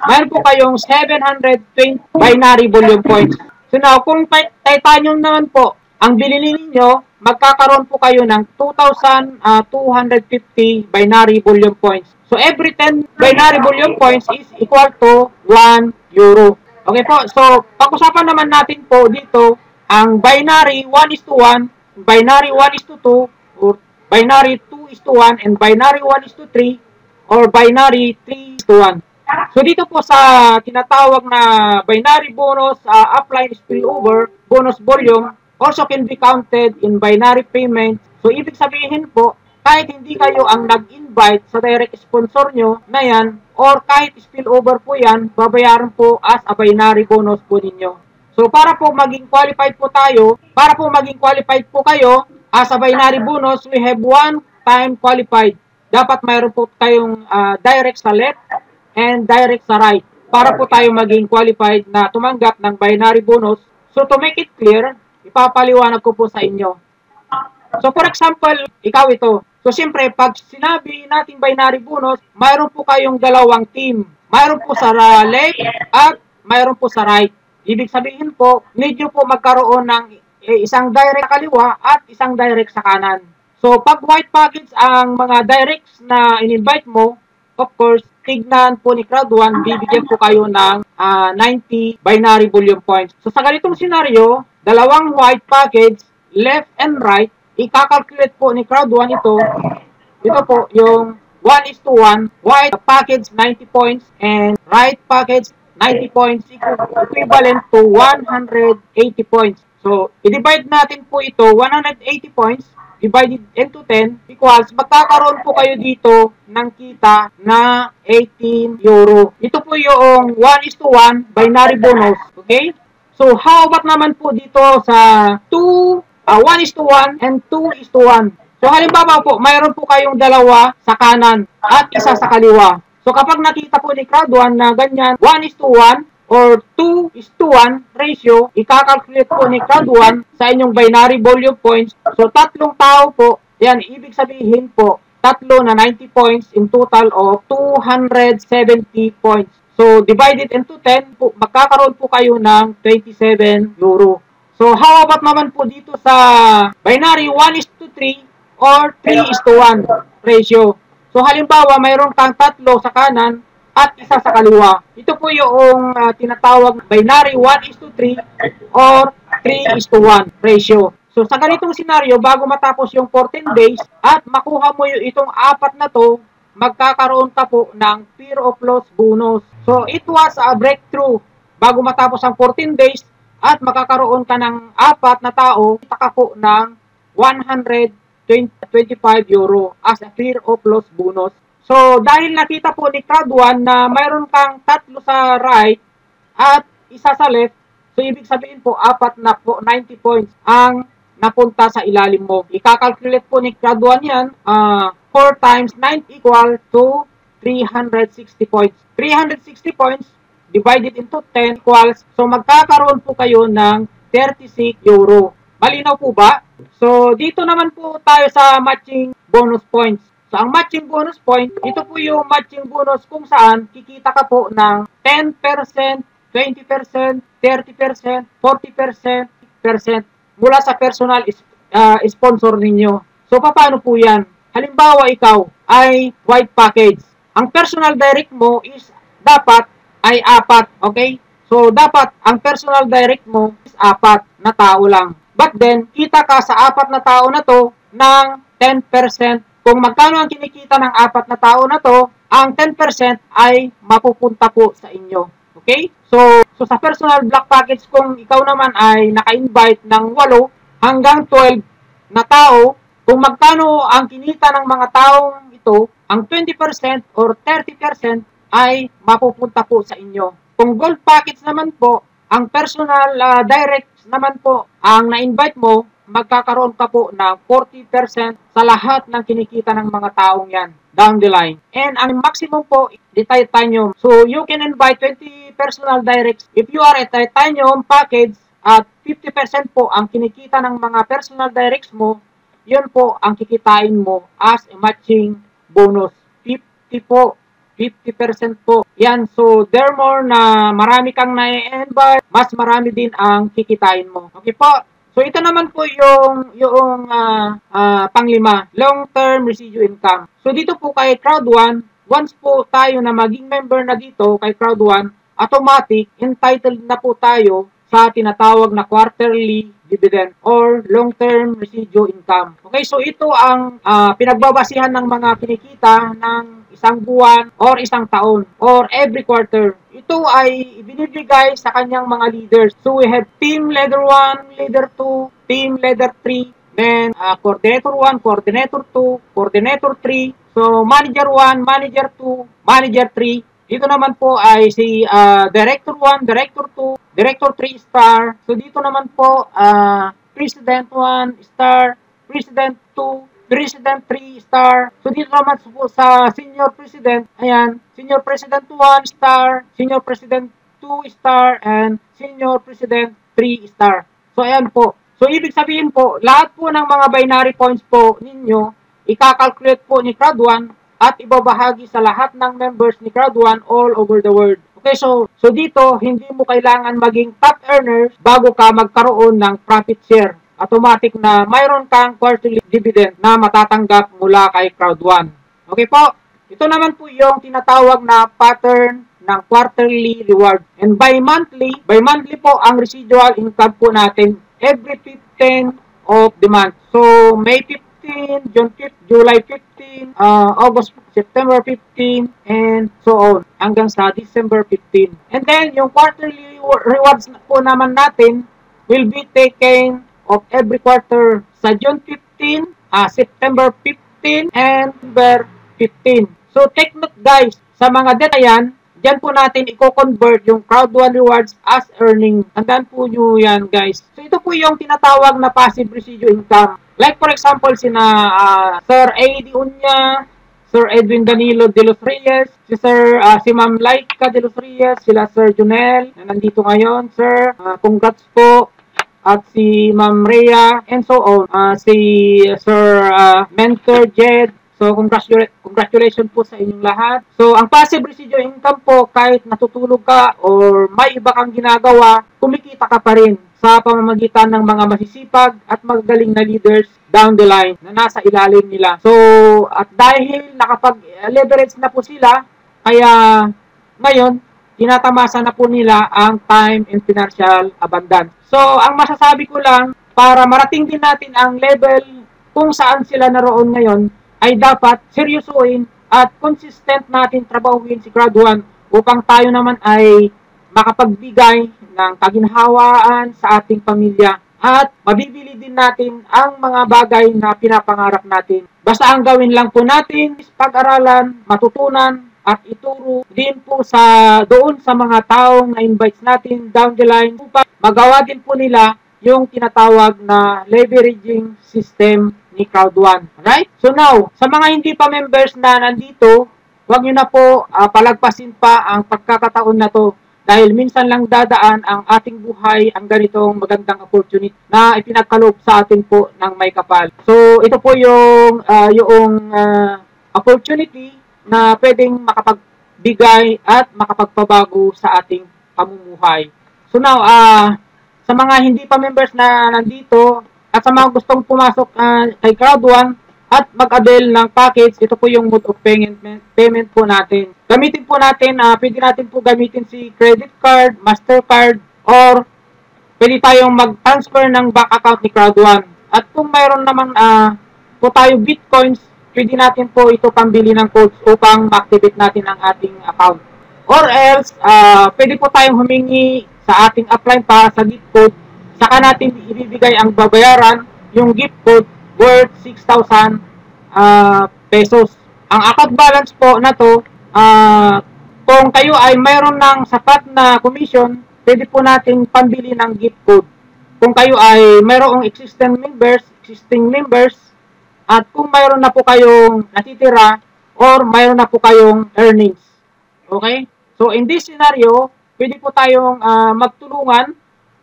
mayroon po kayong 720 binary volume points. So now, kung titanium naman po, ang bilhin ninyo, magkakaroon po kayo ng 2,250 binary bullion points. So, every 10 binary bullion points is equal to 1 euro. Okay po, so, pag-usapan naman natin po dito, ang binary 1:1, binary 1:2, or binary 2:1, and binary 1:3, or binary 3:1. So, dito po sa tinatawag na binary bonus, upline spillover, bonus volume, also can be counted in binary payment. So, ibig sabihin po, kahit hindi kayo ang nag-invite sa direct sponsor nyo na yan, or kahit spillover po yan, babayaran po as a binary bonus po ninyo. So, para po maging qualified po tayo, para po maging qualified po kayo as a binary bonus, we have one time qualified. Dapat mayroon po kayong direct sa left and direct sa right para po tayo maging qualified na tumanggap ng binary bonus. So, to make it clear, ipapaliwanag ko po sa inyo. So, for example, ikaw ito. So, siyempre, pag sinabi nating binary bonus, mayroon po kayong dalawang team. Mayroon po sa left at mayroon po sa right. Ibig sabihin po, need nyo po magkaroon ng isang direct sa kaliwa at isang direct sa kanan. So, pag white package ang mga directs na in-invite mo, of course, tignan po ni Crowd1, bibigyan po kayo ng 90 binary bullion points. So, sa ganitong scenario, dalawang white package, left and right, ikakalculate po ni Crowd1 ito. Ito po, yung 1:1, white package 90 points and right package 90 points, equivalent to 180 points. So, i-divide natin po ito, 180 points, divided into 10 equals, magkakaroon po kayo dito ng kita na 18 euro. Ito po yung 1:1 binary bonus. Okay? So, how about naman po dito sa 1:1 and 2:1? So, halimbawa po, mayroon po kayong dalawa sa kanan at isa sa kaliwa. So, kapag nakita po ni Crowd1 na ganyan, 1:1 or 2:1 ratio, ikakalculate po ni Crowd1 sa inyong binary volume points. So, tatlong tao po, yan, ibig sabihin po, tatlo na 90 points in total of 270 points. So, divided into 10, po, magkakaroon po kayo ng 27 euro. So, how about naman po dito sa binary 1:3 or 3:1 ratio? So, halimbawa, mayroon kang tatlo sa kanan at isa sa kaliwa. Ito po yung tinatawag binary 1:3 or 3:1 ratio. So, sa ganitong senaryo, bago matapos yung 14 days at makuha mo yung itong apat na to, magkakaroon ka po ng fear of loss bonus. So, it was a breakthrough. Bago matapos ang 14 days at makakaroon ka ng apat na tao, taka po ng 125 euro as a fear of loss bonus. So, dahil nakita po ni Crowd1 na mayroon kang tatlo sa right at isa sa left, so ibig sabihin po, apat na po, 90 points ang napunta sa ilalim mo. Ikakalculate po ni Crowd1 yan, 4 times 9 equal to 360 points. 360 points divided into 10 equals, so magkakaroon po kayo ng 36 euro. Malinaw po ba? So, dito naman po tayo sa matching bonus points. So, ang matching bonus point, ito po yung matching bonus kung saan kikita ka po ng 10%, 20%, 30%, 40% mula sa personal sponsor ninyo. So, paano po yan? Halimbawa, ikaw ay white package. Ang personal direct mo is dapat ay 4, okay? So, dapat ang personal direct mo is 4 na tao lang. But then, kita ka sa 4 na tao na to ng 10%. Kung magkano ang kinikita ng 4 na tao na to, ang 10% ay mapupunta po sa inyo. Okay? So sa personal block package, kung ikaw naman ay naka-invite ng 8 hanggang 12 na tao, kung magkano ang kinita ng mga taong ito, ang 20% or 30% ay mapupunta po sa inyo. Kung gold package naman po, ang personal direct naman po, ang na-invite mo, magkakaroon ka po ng 40% sa lahat ng kinikita ng mga taong yan down the line. And ang maximum po, di titanium. So, you can invite 20 personal directs. If you are a titanium package at 50% po ang kinikita ng mga personal directs mo, yun po ang kikitain mo as a matching bonus. 50 po. 50% po. Yan. So, therefore na marami kang na-invite, mas marami din ang kikitain mo. Okay po. So ito naman po yung panglima, long-term residual income. So dito po kay Crowd1, once po tayo na maging member na dito kay Crowd1, automatic entitled na po tayo sa tinatawag na quarterly dividend or long-term residual income. Okay, so ito ang pinagbabasihan ng mga kinikita ng isang buwan or isang taon or every quarter. Ito ay ibinibigay sa kanyang mga leaders. So we have team leader 1, leader 2, team leader 3, then coordinator 1, coordinator 2, coordinator 3, so manager 1, manager 2, manager 3. Dito naman po ay si director 1, director 2, director 3 star. So dito naman po president 1 star, president 2, president 3 star. So dito naman po sa senior president, ayan, senior president 1 star, senior president 2 star, and senior president 3 star. So ayan po. So ibig sabihin po, lahat po ng mga binary points po ninyo, ikakalculate po ni Crowd1 at ibabahagi sa lahat ng members ni Crowd1 all over the world. Okay, so dito, hindi mo kailangan maging top earners bago ka magkaroon ng profit share. Automatic na mayroon kang quarterly dividend na matatanggap mula kay Crowd1. Okay po, ito naman po yung tinatawag na pattern ng quarterly reward. And by monthly po ang residual income po natin every 15 of the month. So, May 15, June 15, July 15, August, September 15, and so on, hanggang sa December 15. And then, yung quarterly rewards po naman natin will be taken of every quarter sa June 15, September 15, and December 15. So, take note guys, sa mga data yan, diyan po natin i-convert yung Crowd1 rewards as earning. Tandaan po nyo yan guys. So, ito po yung tinatawag na passive residual income. Like for example, sina Sir A.D. Unya, Sir Edwin Danilo de los Reyes, si Ma'am Laika de los Reyes, sila Sir Junel, na nandito ngayon, Sir. Congrats po. At si Ma'am Rhea, and so on. Si Sir Mentor Jed. So, congratulations po sa inyong lahat. So, ang passive residual income po, kahit natutulog ka or may iba kang ginagawa, kumikita ka pa rin sa pamamagitan ng mga masisipag at magagaling na leaders down the line na nasa ilalim nila. So, at dahil nakapag-leverage na po sila, kaya ngayon, tinatamasa na po nila ang time and financial abundance. So, ang masasabi ko lang, para marating din natin ang level kung saan sila naroon ngayon, ay dapat seryosuin at consistent natin trabahuin si Crowd1 upang tayo naman ay makapagbigay ng kaginhawaan sa ating pamilya at mabibili din natin ang mga bagay na pinapangarap natin. Basta ang gawin lang po natin is pag-aralan, matutunan at ituro din po doon sa mga taong na-invites natin down the line upang magawa din po nila yung tinatawag na leveraging system ni Crowd1. Alright? So now, sa mga hindi pa members na nandito, huwag nyo na po palagpasin pa ang pagkakataon na to dahil minsan lang dadaan ang ating buhay ang ganitong magandang opportunity na ipinagkaloob sa atin po ng may kapal. So, ito po yung opportunity na pwedeng makapagbigay at makapagpabago sa ating pamumuhay. So now, sa mga hindi pa members na nandito at sa mga gustong pumasok kay Crowd1 at mag-avail ng package, ito po yung mode of payment po natin. Gamitin po natin, pwede natin po gamitin si credit card, Mastercard, or pwede tayong mag-transfer ng bank account ni Crowd1. At kung mayroon naman po tayo bitcoins, pwede natin po ito pambili ng codes upang ma-activate natin ang ating account. Or else, pwede po tayong humingi sa ating upline para sa gift code, saka natin ibibigay ang babayaran, yung gift code worth 6,000 pesos. Ang account balance po na to, kung kayo ay mayroon ng sapat na commission, pwede po natin pambili ng gift code. Kung kayo ay mayroong existing members, at kung mayroon na po kayong natitira, or mayroon na po kayong earnings. Okay? So, in this scenario, pwede po tayong magtulungan.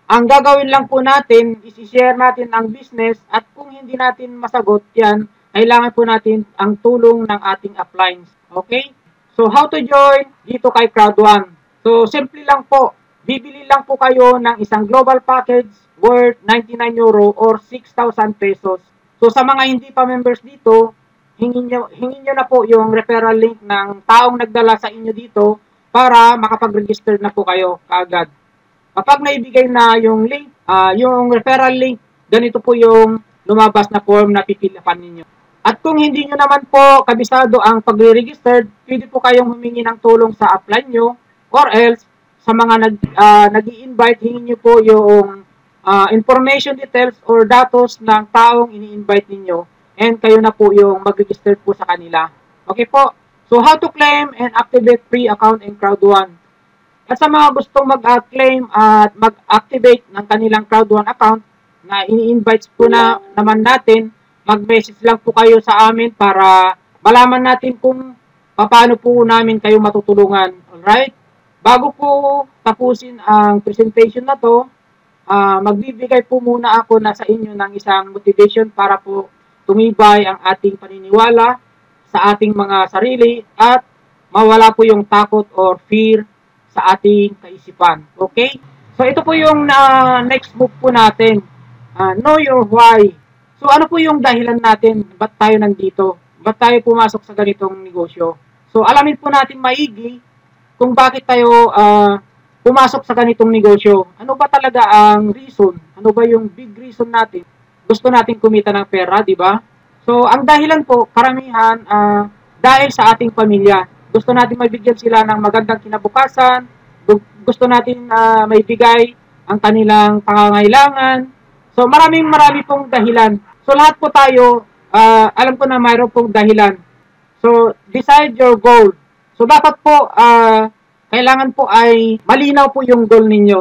Ang gagawin lang po natin is i-share natin ang business at kung hindi natin masagot yan, kailangan po natin ang tulong ng ating uplines. Okay? So, how to join dito kay Crowd1? So, simple lang po. bibili lang po kayo ng isang global package worth 99 euro or 6,000 pesos. So sa mga hindi pa members dito, hingin nyo na po yung referral link ng taong nagdala sa inyo dito para makapag-register na po kayo kaagad. Kapag naibigay na yung link, yung referral link, ganito po yung lumabas na form na pipilipan ninyo. At kung hindi nyo naman po kabisado ang pagre-register, pwede po kayong humingi ng tulong sa upline nyo or else sa mga nag-i-invite, hingin nyo po yung information details or datos ng taong ini-invite ninyo and kayo na po yung mag-register po sa kanila. Okay po? So, how to claim and activate free account in Crowd1. At sa mga gustong mag-claim at mag-activate ng kanilang Crowd1 account na ini-invite po na naman natin, mag-message lang po kayo sa amin para malaman natin kung paano po namin kayo matutulungan. Alright? Bago po tapusin ang presentation na to, magbibigay po muna ako na sa inyo ng isang motivation para po tumibay ang ating paniniwala sa ating mga sarili at mawala po yung takot or fear sa ating kaisipan. Okay? So ito po yung next book po natin. Know your why. So ano po yung dahilan natin? Ba't tayo nandito? Ba't tayo pumasok sa ganitong negosyo? So alamin po natin maigi kung bakit tayo pumasok sa ganitong negosyo. Ano ba talaga ang reason? Ano ba yung big reason natin? Gusto natin kumita ng pera, di ba? So, ang dahilan po, karamihan, dahil sa ating pamilya. Gusto natin maibigyan sila ng magandang kinabukasan. Gusto natin maibigay ang kanilang pangangailangan. So, marami pong dahilan. So, lahat po tayo, alam ko na mayroon pong dahilan. So, decide your goal. So, dapat po, kailangan po ay malinaw po yung goal ninyo.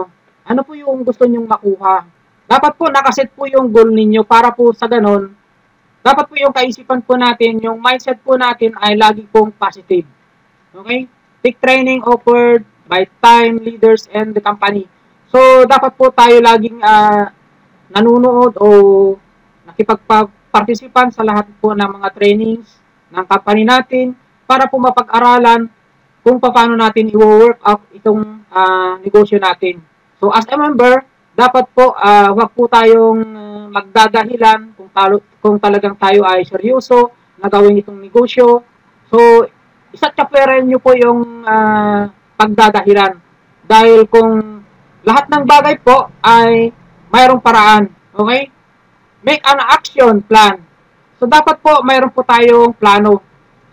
Ano po yung gusto nyong makuha? Dapat po nakaset po yung goal ninyo para po sa ganon, dapat po yung kaisipan po natin, yung mindset po natin ay lagi pong positive. Okay? Take training offered by time leaders and the company. So, dapat po tayo laging nanunood o nakipag-participant sa lahat po ng mga trainings ng company natin para po mapag-aralan kung paano natin i-work out itong negosyo natin. So, as a member, dapat po wag po tayong magdadahilan kung talagang tayo ay seryoso na gawin itong negosyo. So, isatsaperan nyo po yung pagdadahilan. Dahil kung lahat ng bagay po ay mayroong paraan. Okay? Make an action plan. So, dapat po mayroon po tayong plano.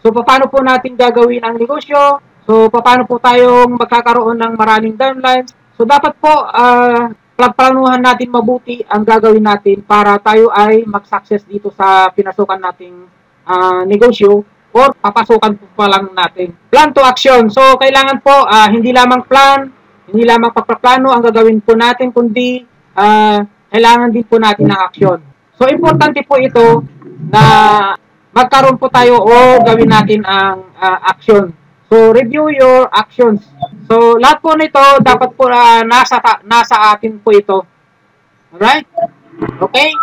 So, paano po natin gagawin ang negosyo? So, paano po tayong magkakaroon ng maraming downlines? So, dapat po planuhan natin mabuti ang gagawin natin para tayo ay mag-success dito sa pinasukan nating negosyo or papasukan po pa lang natin. Plan to action. So, kailangan po hindi lamang plan, hindi lamang pagpaplano ang gagawin po natin, kundi kailangan din po natin ng action. So, importante po ito na magkaroon po tayo o gawin natin ang action. So, review your actions. So, lahat po nito, dapat po nasa atin po ito. Alright? Okay?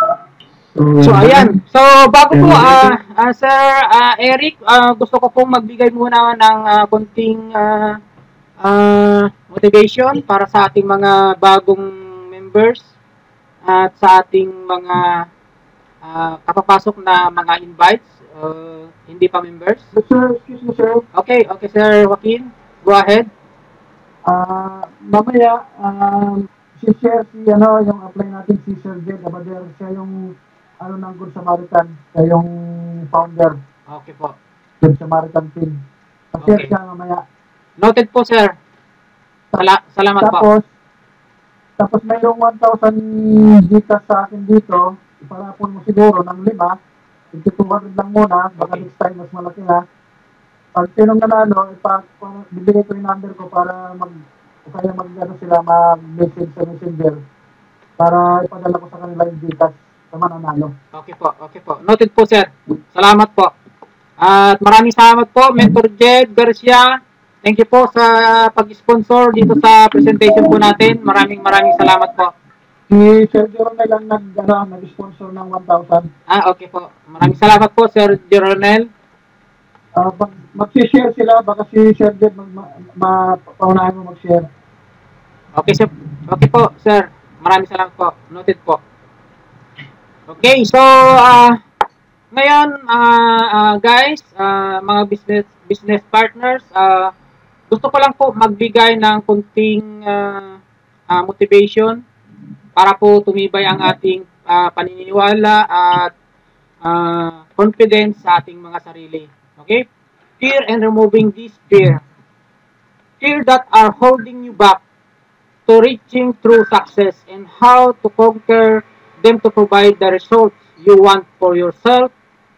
So, ayan. So, bago po, Sir Eric, gusto ko pong magbigay muna ng konting motivation para sa ating mga bagong members at sa ating mga kapapasok na mga invites. Hindi pa members. Sir, excuse me, sir. Okay, Sir Joaquin. Go ahead. Mamaya, si-share yung apply natin si Sir Jed Abader. Siya yung, ng Good Samaritan. Siya yung founder. Okay po. Good Samaritan team. Share Okay. siya mamaya. Noted po, sir. Salamat po. Tapos mayroong 1,000 Gcash sa akin dito. Iparapon mo siguro ng 5. 200 lang muna, baka Okay. next time mas malaki na. Pag sinong nanalo, bibigay ko yung number ko para mag-message sa messenger para ipadala ko sa kanila yung Gcash sa mananalo. Okay po. Noted po, sir. Salamat po. At maraming salamat po, Mentor Jed Garcia. Thank you po sa pag-sponsor dito sa presentation po natin. Maraming salamat po. Si Sir Jeronel lang nag-sponsor ng 1,000. Okay po. Maraming salamat po, Sir Jeronel. Mag-share sila, baka si Sir Jed paunahan mo mag-share. Okay, sir. Okay po, sir. Maraming salamat po. Noted po. Okay, so ngayon guys, mga business partners, gusto ko lang po magbigay ng kunting motivation para po tumibay ang ating paniniwala at confidence sa ating mga sarili. Okay? Fear and removing this fear. Fear that are holding you back to reaching true success and how to conquer them to provide the results you want for yourself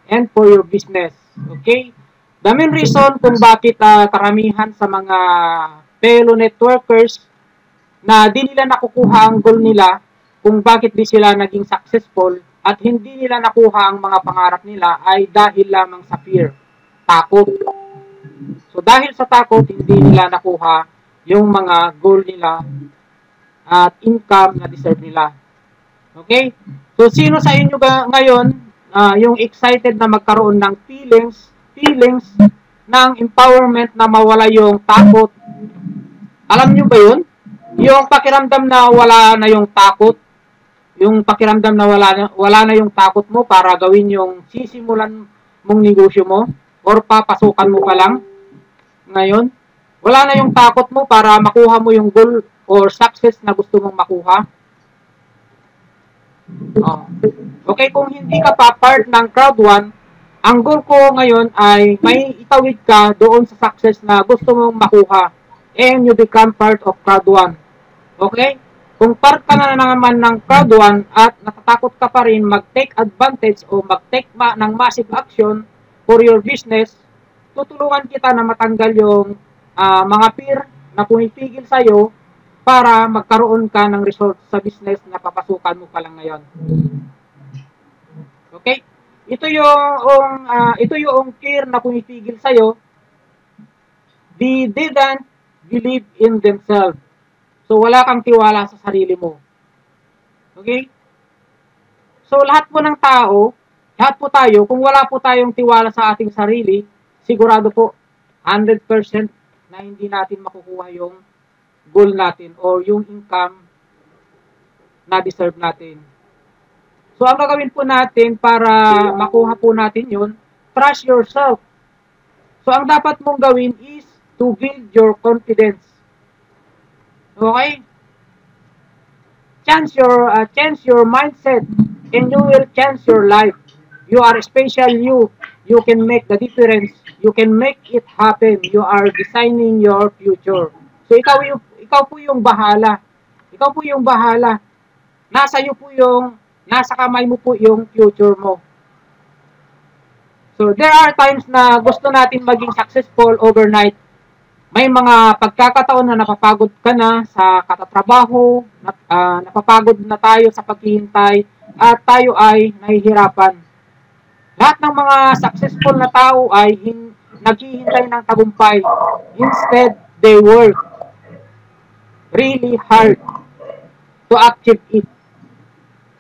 and for your business. Okay? The main reason kung bakit karamihan sa mga fellow networkers na di nila nakukuha ang goal nila, kung bakit di sila naging successful at hindi nila nakuha ang mga pangarap nila ay dahil lamang sa fear, takot. So dahil sa takot, hindi nila nakuha yung mga goal nila at income na deserve nila. Okay? So sino sa inyo ngayon yung excited na magkaroon ng feelings ng empowerment na mawala yung takot? Alam nyo ba yun? Yung pakiramdam na wala na yung takot, yung pakiramdam na wala na yung takot mo para gawin yung sisimulan mong negosyo mo or papasukan mo pa lang ngayon. Wala na yung takot mo para makuha mo yung goal or success na gusto mong makuha. Okay, kung hindi ka pa part ng crowd 1, ang goal ko ngayon ay may itawid ka doon sa success na gusto mong makuha and you become part of crowd 1. Okay? Kung part ka na naman ng crowd 1 at natatakot ka pa rin mag-take advantage o mag-take ng massive action for your business, tutulungan kita na matanggal yung mga fear na pumipigil sa'yo para magkaroon ka ng result sa business na papasukan mo pa lang ngayon. Okay? Ito yung fear na pumipigil sa'yo. They didn't believe in themselves. So, wala kang tiwala sa sarili mo. Okay? So, lahat po ng tao, lahat po tayo, kung wala po tayong tiwala sa ating sarili, sigurado po, 100% na hindi natin makukuha yung goal natin or yung income na deserve natin. So, ang gagawin po natin para makuha po natin yun, trust yourself. So, ang dapat mong gawin is to build your confidence. Okay? Change your mindset and you will change your life. You are special, you can make the difference. You can make it happen. You are designing your future. So ikaw po yung bahala. Ikaw po yung bahala. Nasa kamay mo po yung future mo. So there are times na gusto natin maging successful overnight. May mga pagkakataon na napapagod ka na sa katatrabaho, napapagod na tayo sa paghihintay, at tayo ay nahihirapan. Lahat ng mga successful na tao ay naghihintay ng tagumpay. Instead, they work really hard to achieve it.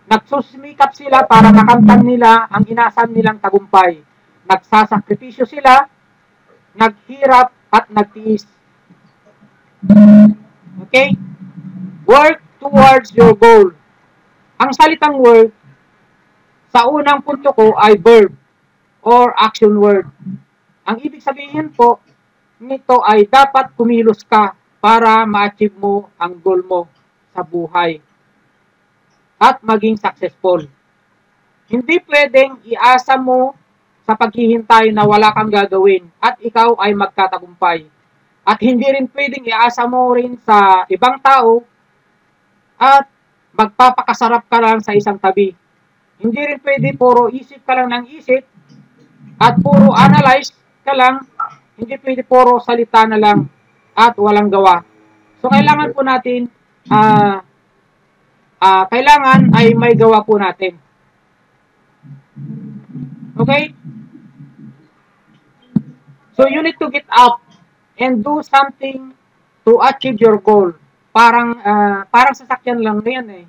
Nagsusumikap sila para makamtan nila ang inasam nilang tagumpay. Nagsasakripisyo sila, naghirap, at nagtiis. Okay? Work towards your goal. Ang salitang work, sa unang punto ko ay verb or action word. Ang ibig sabihin po nito ay dapat kumilos ka para ma-achieve mo ang goal mo sa buhay at maging successful. Hindi pwedeng iasa mo sa paghihintay na wala kang gagawin at ikaw ay magtatagumpay. At hindi rin pwedeng iasa mo rin sa ibang tao at magpapakasarap ka lang sa isang tabi. Hindi rin pwede puro isip ka lang ng isip at puro analyze ka lang. Hindi pwede puro salita na lang at walang gawa. So kailangan po natin kailangan ay may gawa po natin. Okay? So you need to get up and do something to achieve your goal. Parang sasakyan lang yan eh.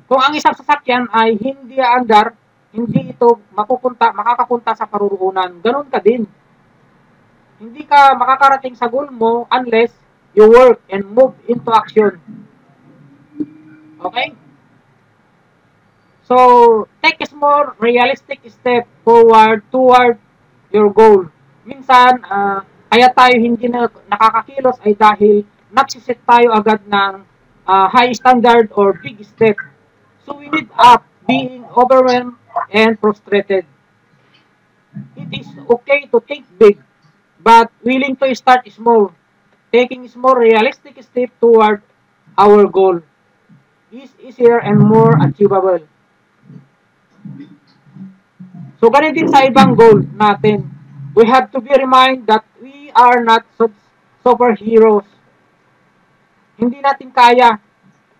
Kung ang isang sasakyan ay hindi aandar, hindi ito makakapunta sa paruroonan. Ganun ka din. Hindi ka makakarating sa goal mo unless you work and move into action. Okay? So, take a small realistic step forward toward your goal. Minsan, kaya tayo hindi na nakakakilos ay dahil nagsiset tayo agad ng high standard or big step. So, we end up being overwhelmed and frustrated. It is okay to think big, but willing to start small. Taking small realistic step toward our goal is easier and more achievable. So, ganun din sa ibang goal natin. We have to be reminded that we are not superheroes. Hindi natin kaya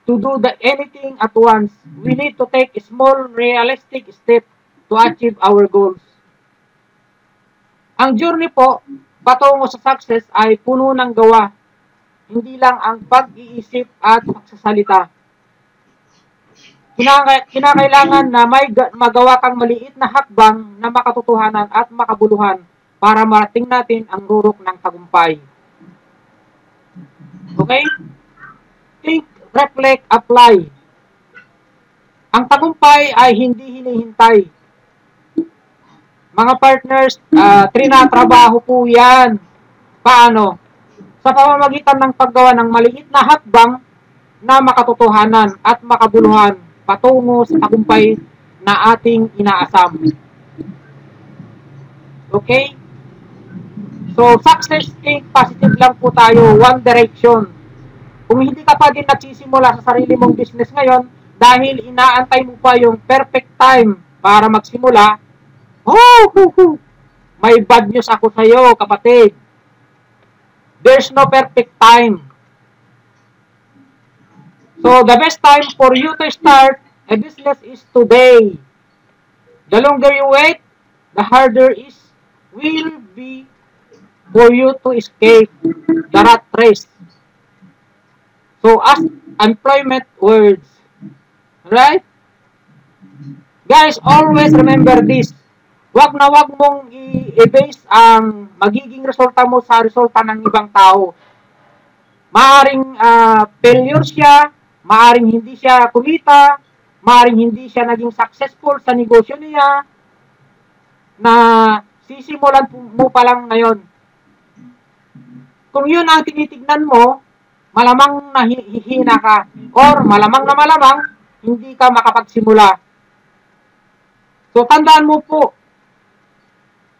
to do anything at once. We need to take a small, realistic step to achieve our goals. Ang journey po, patungo sa success ay puno ng gawa. Hindi lang ang pag-iisip at pagsasalita. Kinakailangan na may magawa kang maliit na hakbang na makatotohanan at makabuluhan para marating natin ang rurok ng tagumpay. Okay? Think, reflect, apply. Ang tagumpay ay hindi hinihintay. Mga partners, trinatrabaho po yan. Paano? Sa pamamagitan ng paggawa ng maliit na hakbang na makatotohanan at makabuluhan patungo sa tagumpay na ating inaasam. Okay? So, success, think positive lang po tayo, one direction. Kung hindi ka pa din nagsisimula sa sarili mong business ngayon, dahil inaantay mo pa yung perfect time para magsimula, may bad news ako sa iyo, kapatid. There's no perfect time. So, the best time for you to start a business is today. The longer you wait, the harder it will be for you to escape the rat race. So, as employment words. Right? Guys, always remember this. Wag na wag mong i-base ang magiging resulta mo sa resulta ng ibang tao. Maaring failure siya, maaring hindi siya kumita, maaring hindi siya naging successful sa negosyo niya, na sisimulan mo pa lang ngayon. Kung yun ang tinitignan mo, malamang nahihina ka, or malamang na malamang, hindi ka makapagsimula. So, tandaan mo po,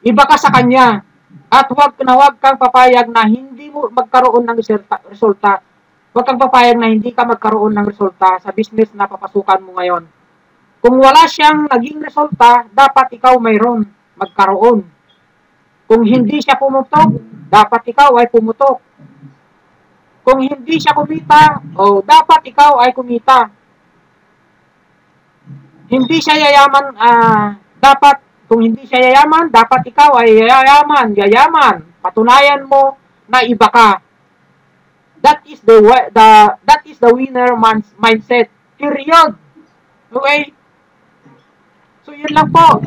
iba ka sa kanya, at huwag kang papayag na hindi mo magkaroon ng resulta. Huwag kang papayag na hindi ka magkaroon ng resulta sa business na papasukan mo ngayon. Kung wala siyang naging resulta, dapat ikaw mayroon magkaroon. Kung hindi siya pumutok, dapat ikaw ay pumutok. Kung hindi siya kumita, dapat ikaw ay kumita. Hindi siya yayaman, kung hindi siya yayaman, dapat ikaw ay yayaman. Patunayan mo na iba ka. That is the winner mindset. Period. Okay? So, yun lang po.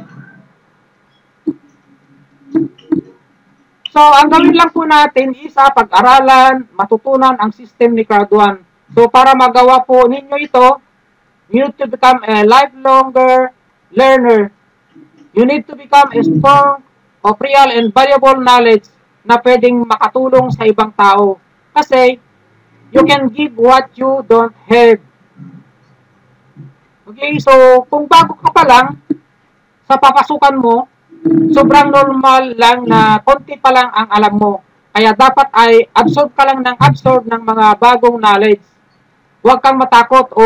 So, ang gawin lang po natin is pag-aralan, matutunan ang system ni Crowd1. So, para magawa po ninyo ito, you need to become a lifelonger learner. You need to become a strong of real and valuable knowledge na pwedeng makatulong sa ibang tao. Kasi, you can give what you don't have. Okay, so kung bago ka pa lang sa papasukan mo, sobrang normal lang na konti pa lang ang alam mo. Kaya dapat ay absorb ka lang ng absorb ng mga bagong knowledge. Huwag kang matakot o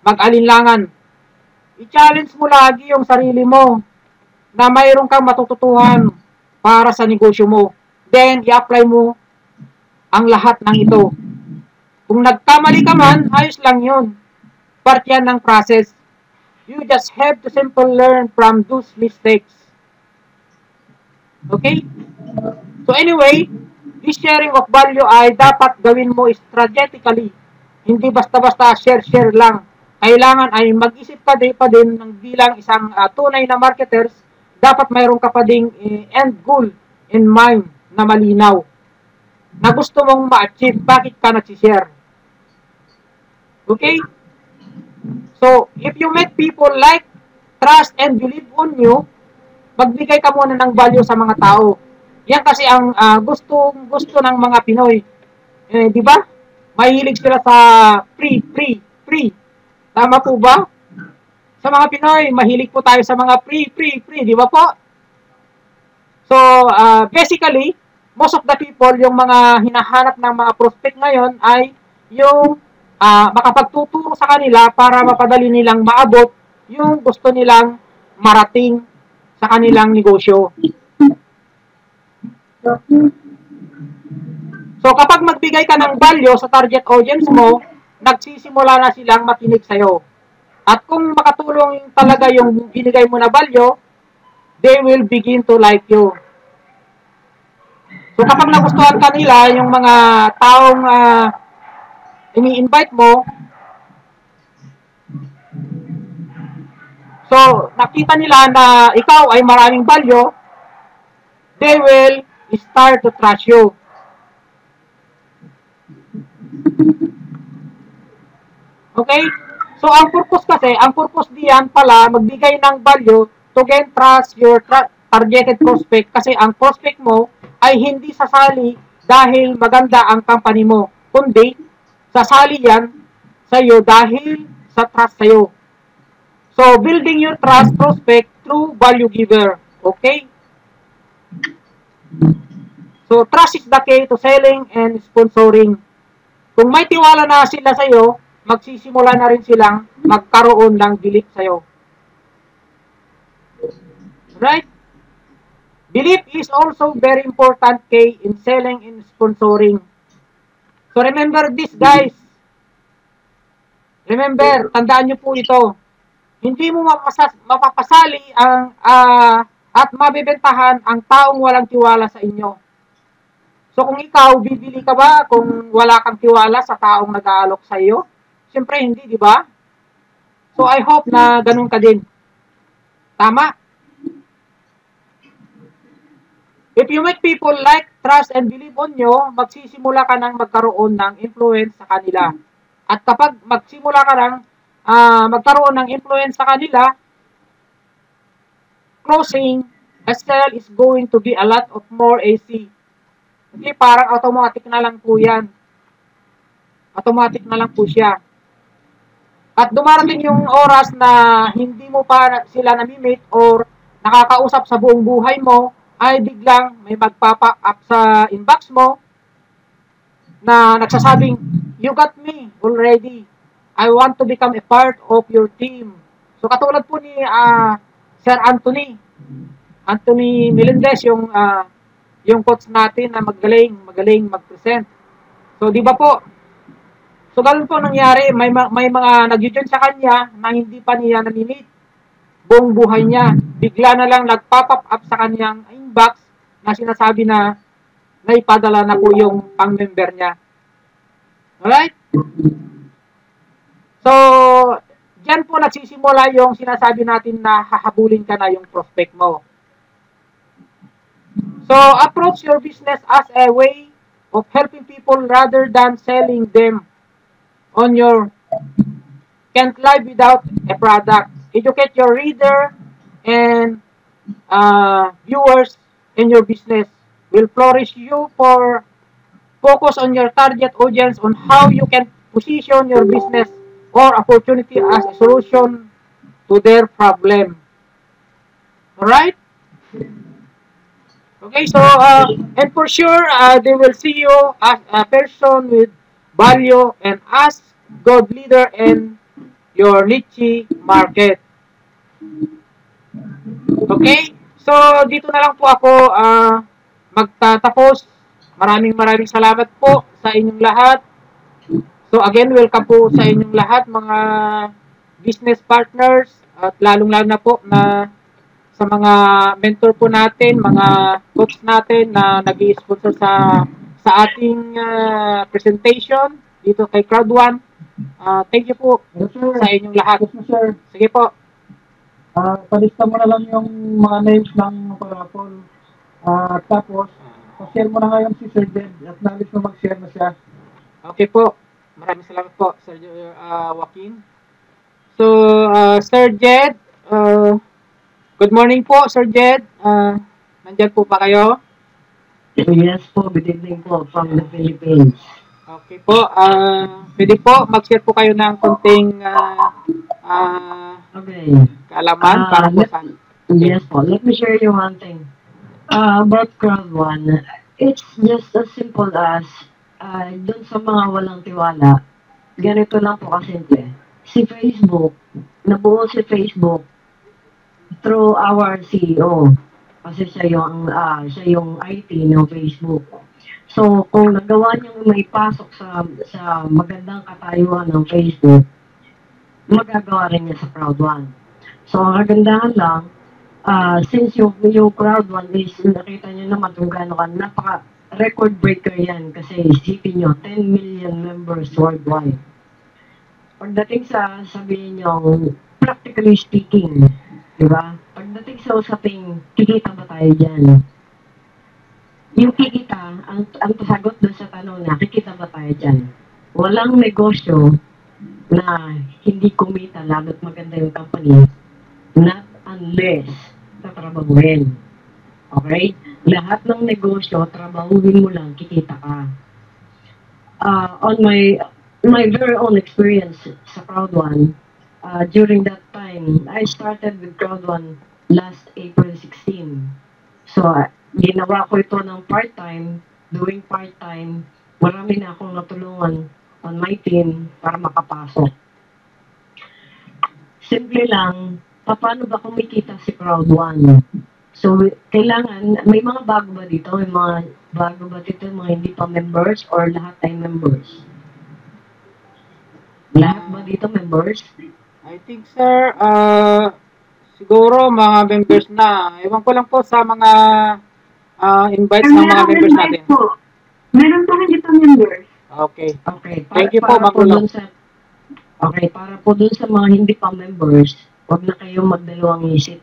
mag-alinlangan. I-challenge mo lagi yung sarili mo na mayroon kang matututuhan para sa negosyo mo. Then, i-apply mo ang lahat ng ito. Kung nagkamali ka man, ayos lang yun. Part yan ng process. You just have to simply learn from those mistakes. Okay? So anyway, this sharing of value ay dapat gawin mo strategically. Hindi basta-basta share lang. Kailangan ay mag-isip ka pa din ng bilang isang tunay na marketers, dapat mayroon ka pa ding end goal in mind na malinaw. na gusto mong ma-achieve, bakit ka nagsishare? Okay? So, if you make people like, trust, and believe on you, magbigay ka muna ng value sa mga tao. Yan kasi ang gusto ng mga Pinoy. Di ba? Mahilig sila sa free. Tama po ba? Sa mga Pinoy, mahilig po tayo sa mga free. Di ba po? So, basically, most of the people, yung mga hinahanap ng mga prospect ngayon ay yung makapagtuturo sa kanila para mapadali nilang maabot yung gusto nilang marating sa kanilang negosyo. So, kapag magbigay ka ng value sa target audience mo, nagsisimula na silang makinig sa'yo. At kung makatulong talaga yung binigay mo na value, they will begin to like you. So, kapag nagustuhan kanila yung mga taong ini-invite mo, so, nakita nila na ikaw ay maraming value, they will start to trust you. Okay? So, ang purpose diyan pala, magbigay ng value to gain trust your targeted prospect kasi ang prospect mo ay hindi sasali dahil maganda ang company mo, kundi sasali yan sa iyo dahil sa trust sa iyo. So, building your trust prospect through value giver. Okay? So, trust is the key to selling and sponsoring. Kung may tiwala na sila sa iyo, magsisimula na rin silang magkaroon ng belief sa iyo. Right? Belief is also very important key in selling and sponsoring. So, remember this, guys. Remember, tandaan nyo po ito. Hindi mo mapapasali ang at mabibentahan ang taong walang tiwala sa inyo. So kung ikaw, bibili ka ba kung wala kang tiwala sa taong nag-aalok sa iyo? Siyempre hindi, di ba? So I hope na ganun ka din. Tama? If you make people like, trust, and believe on you, magsisimula ka ng magkaroon ng influence sa kanila. At kapag magsimula ka ng magkaroon ng influence sa kanila, closing a sale is going to be a lot of more AC. Okay, parang automatic na lang po yan. Automatic na lang po siya. At dumarating yung oras na hindi mo pa sila nami-meet or nakakausap sa buong buhay mo, ay biglang may magpapa up sa inbox mo na nagsasabing, you got me already. I want to become a part of your team. So katulad po ni Sir Anthony Melendez, yung coach natin na magaling mag-present. So di ba po? So ganun po nangyari, may mga nag-join sa kanya na hindi pa niya nami-meet. Buong buhay niya, bigla na lang nag-pop up sa kanyang inbox na sinasabi na naipadala na po yung pang-member niya. Alright? So, dyan po nagsisimula yung sinasabi natin na hahabulin ka na yung prospect mo. So, approach your business as a way of helping people rather than selling them on your can't live without a product. Educate your reader and viewers in your business will flourish you for focus on your target audience on how you can position your business or opportunity as a solution to their problem. Alright? Okay, so, and for sure, they will see you as a person with value and as God leader in your niche market. Okay? So, dito na lang po ako magtatapos. Maraming salamat po sa inyong lahat. So, again, welcome po sa inyong lahat, mga business partners, at lalong-lalo na po na sa mga mentor po natin, mga coach natin na nag-i-sponsor sa ating presentation dito kay Crowd1. Thank you po sa inyong lahat. Sige po. Palista mo na lang yung mga names ng mga raffle. Tapos, share mo na ngayon si Sir Jed. Acknowledge mo mag-share na siya. Okay po. Maraming salamat po, Sir Joaquin. So, Sir Jed, good morning po, Sir Jed. Nandyan po ba kayo? Yes po, good evening po from the Philippines. Okay po. Pwede po, mag-share po kayo ng konting Okay. kaalaman para po sa... Yes po, let me share you one thing. About Crowd1, it's just as simple as dun sa mga walang tiwala, ganito lang po kasimple. Si Facebook, nabuo si Facebook through our CEO. Kasi siya yung IT ng Facebook. So, kung nagawa niyang may pasok sa magandang katayuan ng Facebook, magagawa rin niya sa Crowd1. So, ang kagandahan lang, since yung Crowd1 is, nakita niyo naman kung gaano ka, napaka-record breaker yan kasi isipin niyo, 10 million members worldwide. Pagdating sa sabihin niyo, practically speaking, di ba? Pagdating sa usaping, kikita ba tayo dyan? Yung kikita, ang sagot doon sa tanong na, kikita ba tayo dyan? Walang negosyo na hindi kumita, labat maganda yung company, not unless tatrabahuin. Okay? Lahat ng negosyo, trabahuin mo lang, kikita ka. On my very own experience sa Crowd1, during that time, I started with Crowd1 last April 16. So, ginawa ko ito ng part-time, doing part-time, marami na akong natulungan on my team para makapasok. Simple lang, paano ba kumikita si Crowd1? So, kailangan, may mga bago ba dito? May mga bago ba dito, mga hindi pa members or lahat ay members? Lahat ba dito members? I think, sir, siguro mga members na. Ewan ko lang po sa mga invites ng mga members natin. Meron pa hindi pa members. Okay. Okay. Thank you po, Magulo. Okay, para po dun sa mga hindi pa members, huwag na kayong magdalawang isip.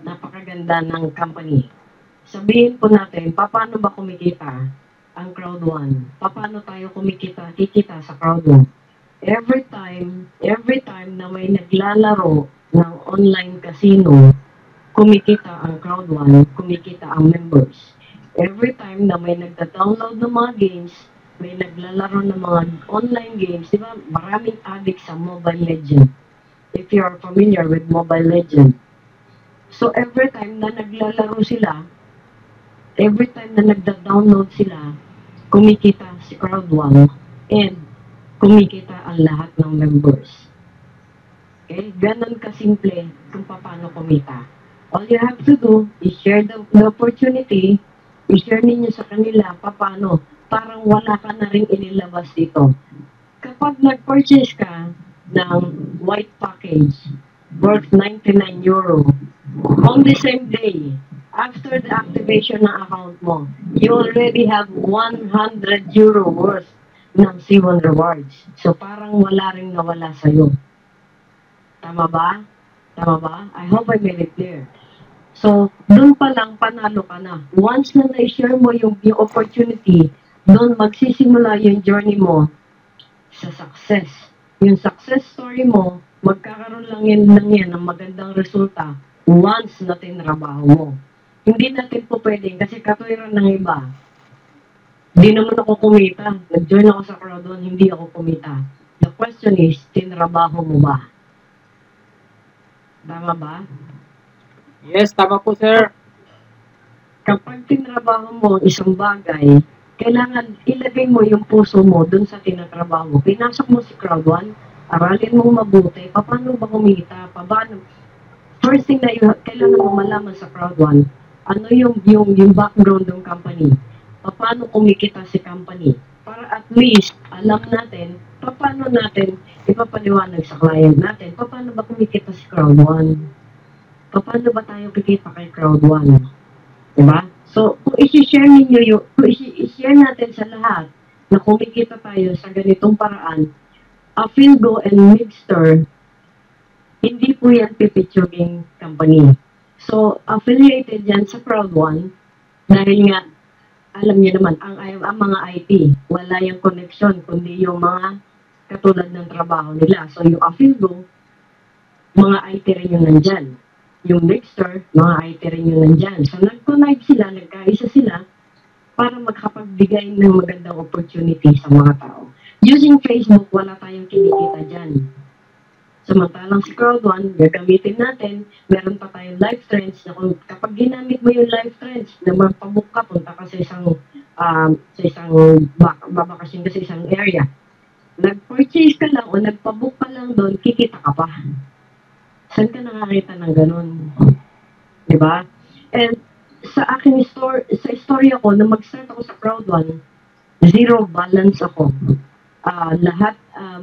Napakaganda ng company. Sabihin po natin, paano ba kumikita ang Crowd1? Paano tayo kikita sa Crowd1? Every time na may naglalaro ng online casino, kumikita ang Crowd1, kumikita ang members. Every time na may nagda-download ng mga games, may naglalaro ng mga online games, di ba? Maraming addict sa Mobile Legends. If you are familiar with Mobile Legends. So every time na naglalaro sila, every time na nagda-download sila, kumikita si Crowd1 and kumikita ang lahat ng members. Okay? Ganon kasimple kung paano kumita. All you have to do is share the opportunity, i-share ninyo sa kanila paano. Parang wala ka na rin inilabas dito. Kapag nag-purchase ka ng white package worth 99 euro, on the same day, after the activation ng account mo, you already have 100 euro worth ng C1 rewards. So parang wala rin nawala sa'yo. Tama ba? Tama ba? I hope I made it clear. So, doon pa lang panalo ka na. Once na na-share mo yung opportunity, doon magsisimula yung journey mo sa success. Yung success story mo, magkakaroon lang yan ng magandang resulta once na tinrabaho mo. Hindi natin po pwedeng kasi katwiran ng iba. Hindi naman ako kumita. Nag-join ako sa Crowd1, hindi ako kumita. The question is, tinrabaho mo ba? Tama ba? Yes, tama po, sir. Kapag tinrabaho mo isang bagay, kailangan ilagay mo yung puso mo dun sa tinatrabaho mo. Pinasok mo si Crowd1, aralin mo mabuti, paano ba kumita, paano. First thing na kailangan mo malaman sa Crowd1, ano yung background ng company, paano kumikita si company, para at least alam natin, paano natin ipapaliwanag sa client natin, paano ba kumikita si Crowd1, paano ba tayo kikita kay Crowd1, diba? So, kung i-share ninyo kung i-share natin sa lahat na kumikita tayo sa ganitong paraan, Philgo and Mixter, hindi po yan pipitsuging company. So, affiliated yan sa Crowd1 dahil nga alam niyo naman, ang mga IT, wala yung connection, kundi yung mga katulad ng trabaho nila. So, yung Afilgo, mga IT rin yung nandyan. Yung Dexter, mga IT rin yung nandyan. So, nag-connect sila, nagkaisa sila para makapagbigay ng magandang opportunity sa mga tao. Using Facebook, wala tayong kinikita dyan. Samantalang si Crowd1, gagamitin natin, meron pa tayong live trends na kung kapag ginamit mo yung live trends, na magpabook ka, punta ka sa isang babakasyon ka sa isang area. Nag-purchase ka lang o nagpabook ka lang doon, kikita ka pa. Saan ka nakakita ng ganun? Diba? And sa aking sa istorya ko, na mag-start ako sa Crowd1, zero balance ako.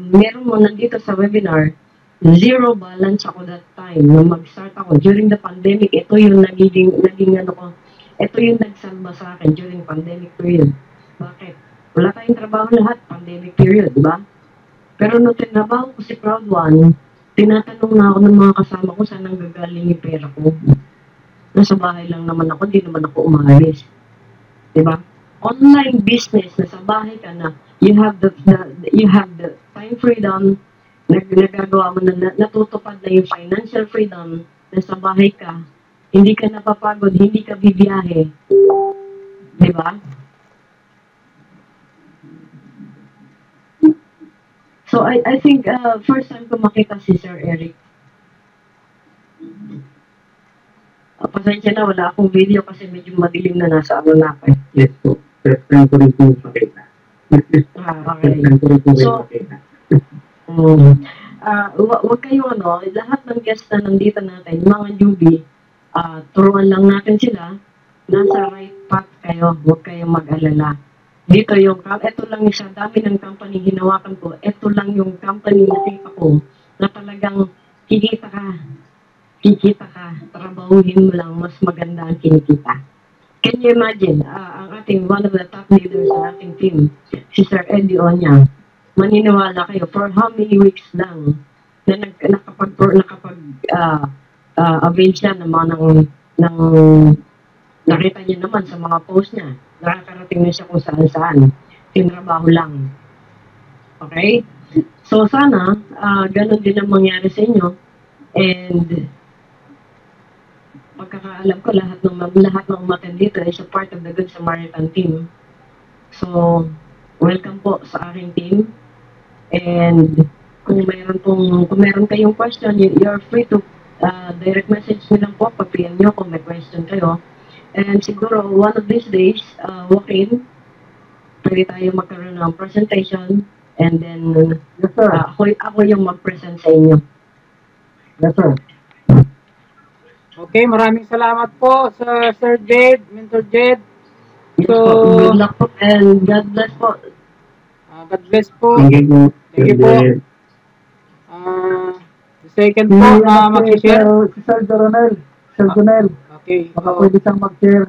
Meron mo nandito sa webinar, zero balance ako that time. Nung mag-start ako, during the pandemic, ito yung naging ano ko, ito yung nagsalba sa akin during pandemic period. Bakit? Wala tayong trabaho lahat, pandemic period, di ba? Pero nung tinabaho ko si Crowd1, tinatanong na ako ng mga kasama ko saan nanggagaling yung pera ko. Nasa bahay lang naman ako, di naman ako umalis. Di ba? Online business, nasa bahay ka na, you have the time freedom, nagagawa mo na natutupad na yung financial freedom, nasa bahay ka, hindi ka napapagod, hindi ka bibiyahe. Di ba? So I think first time ko makita si Sir Eric. Pasensya na, wala akong video kasi medyo madilim na nasa ano na ako. Yes po. First time ko rin po makita. Okay. First time ko rin po So, makita. Huwag kayong lahat ng guests na nandito natin, mga newbie, turuan lang natin sila, nasa right path kayo, huwag kayong mag-alala. Dito ito lang sa dami ng company hinawakan ko, ito lang yung company na kita ko, na talagang kikita ka, trabahuhin mo lang, mas maganda ang kinikita. Can you imagine, ang ating, one of the top leaders sa ating team, si Sir Eddie Onya, maniniwala kayo, for how many weeks lang na nakapag-avail siya ng nakita niya naman sa mga post niya, nakakarating na siya kung saan-saan, tinrabaho lang. Okay? So sana, ganun din ang mangyari sa inyo, and pagkakaalam ko, lahat ng umattend dito is a part of the Good Samaritan team. So, welcome po sa aking team. And kung meron kayong question, you're free to direct message nyo lang po, pag-PM nyo kung may question kayo. And siguro, one of these days, walk-in, pwede tayo magkaroon ng presentation, and then, yes, sir. Ako yung mag-present sa inyo. Yes, sir. Okay, maraming salamat po sa Sir Jed, Mentor Jed. Yes, po. Good luck po, and God bless po. God bless po. Thank you po. Thank you po. Second po, mag-share. Si Sir Jonel. Okay. Baka pwede siyang mag-share.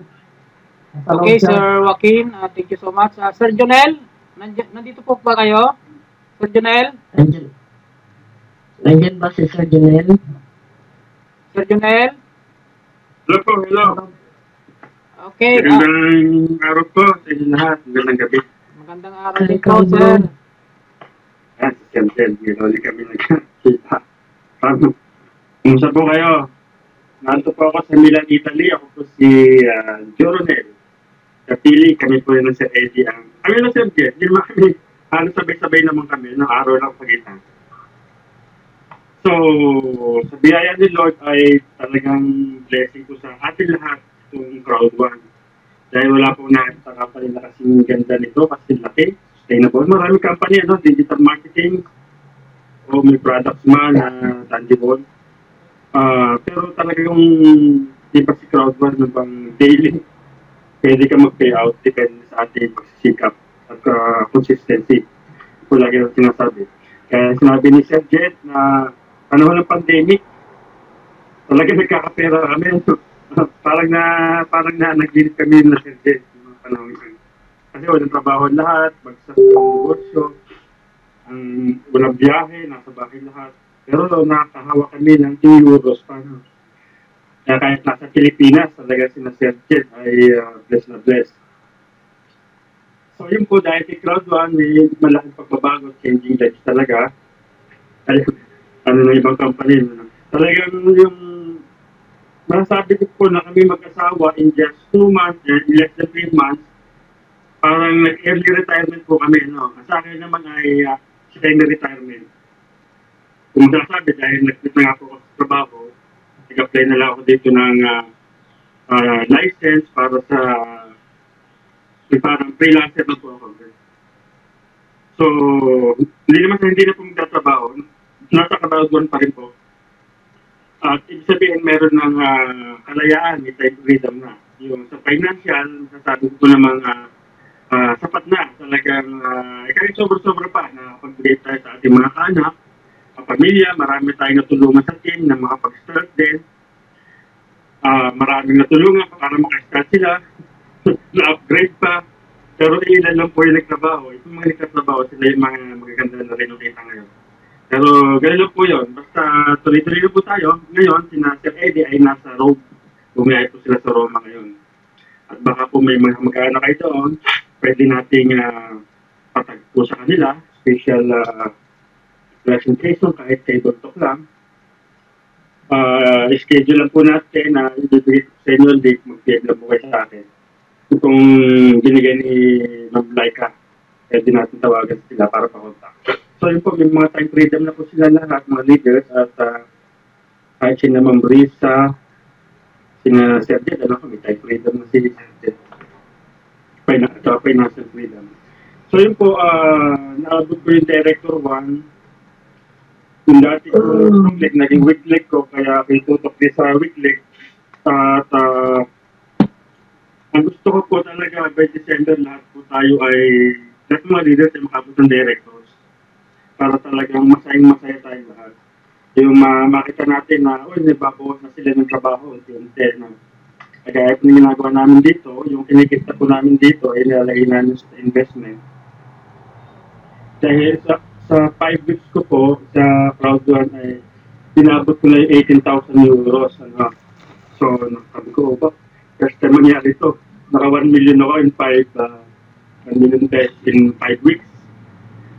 Okay, Sir Joaquin, thank you so much. Sir Jonel, nandito po ba kayo? Sir Jonel? Nandyan ba si Sir Jonel? Sir Jonel? Hello po, hello. Okay. Magandang araw po sa inyo lahat. Magandang gabi. Magandang araw din po, sir. Siyempre, hindi kami nagkakita. Kumusta po kayo? Nandito po ako sa Milan, Italy. Ako po si Joronel. Kapili, kami po yung Sir Eddie. Kami na Sir Jeff. Hindi naman kami, halos sabay-sabay naman kami. Ng araw lang pagitan. So, sa biyaya ni Lord ay talagang blessing ko sa ating lahat itong Crowd1. Dahil wala po nakita company na kasing ganda nito, kasi laki, sustainable. Maraming company, digital marketing, o may products man na tangible. Pero talagang di ba si Crowd1 na bang daily, pwede ka mag-payout, depende sa ating pagsisikap at consistency. Ito lagi ang sinasabi. Kaya sinabi ni Sir Jet na panahon ng pandemic, talaga nagkakapera kami. parang na nag-gilid kami na Sir Jet. Kasi walang trabaho lahat, bagsak ng negosyo, walang biyahe, nasa bahay lahat. Pero nakakahawa kami ng euros pa. Kaya kahit nasa Pilipinas, talaga si Sir Jet ay blessed na blessed. So yun po, dahil kay Crowd 1, may malaking pagbabago, changing lives talaga. Ay, ano ng ibang company. Talagang yung masasabi ko po na kami mag-asawa in just 2 months, less than 3 months, parang nag-early retirement po kami. No? Sa akin naman ay semi-retirement. Kung masasabi, dahil nag-quit na nga po ako sa trabaho, nag-apply na lang ako dito ng license para sa parang freelancer na po ako. So, hindi naman sa hindi na po magtatrabaho. Nasa Crowd 1 pa rin po. At ibig sabihin, meron ng kalayaan, may time freedom na. Yung sa financial, masasabi ko namang sapat na. Talagang, kahit sobra-sobra pa na pagbigay tayo sa ating mga anak, pamilya, marami tayong natulungan sa team na makapag-start din. Maraming natulungan para makastart sila. Na-upgrade pa. Pero ilan lang po yung nagtrabaho. Itong mga nagtatrabaho, sila yung mga magaganda na rin nakita ngayon. Pero gano'n lang po yun. Basta tuloy-tuloy na po tayo. Ngayon, sina Sir Eddie ay nasa Rome. Bumiyay po sila sa Roma ngayon. At baka po may mga mag-aana kayo doon, pwede nating patag po sa kanila. Special presentation kahit table talk lang. Schedule lang po natin na ibibigay sa inyo yung date. Mag-get lang po kayo sa akin. Kung binigay ni Ma'am Laika, pwede natin tawagan sila para pa-contact. So yun po, may mga time freedom na po sila lahat, mga leaders, at kahit sina Ma'am Brisa, sina Sir Jed, ano ko, may time freedom na si Sir Jed. Financial freedom. So yun po, naabot ko yung Director 1. Yung dati ko, naging week leg ko, kaya pintutok din sa week leg. At ang gusto ko po talaga, by December, lahat po tayo ay, lahat mga leaders ay makabot ng directors. Para talagang masayang-masaya tayo lahat. Yung makita natin na, nababawas na sila ng trabaho, unti-unti. Kaya yung ginagawa namin dito, yung kinikita po namin dito, ay nilalagay namin sa investment. Dahil sa 5 weeks ko po, sa Crowd 1 ay pinabot ko na yung 18,000 euros. Ano. So, sabi ko, first time mangyari ito. Naka 1 million ako in 1 million pesos in 5 weeks.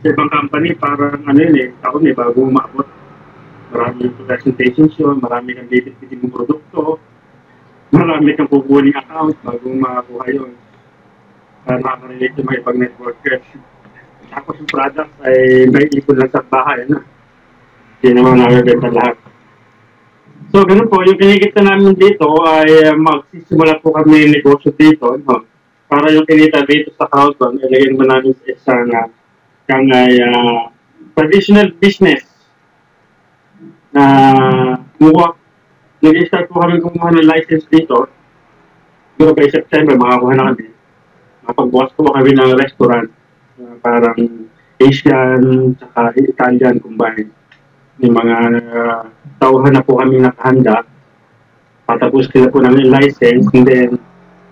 Sa ibang company, parang taon bago umabot. Marami yung presentations yun, marami kang bibit-bitin ng produkto, marami kang pupuling account bago makakuha yun. Nakaka-relate yung mga ibang networkers. Tapos yung product ay may ipon lang sa bahay. Hindi naman nakaganda lahat. So, ganun po, yung kinikita namin dito ay magsisimula po kami ng negosyo dito. No? Para yung kinita dito sa Crowd 1, ilagyan mo namin sa isang traditional business na nag-start po kami kumuha ng license dito. Pero by September, makakuha na kami. Makapagbukas po kami ng restaurant. Parang Asian, saka Italian combined. May mga tauhan na po kami nakahanda. Patapos kila po namin license. And then,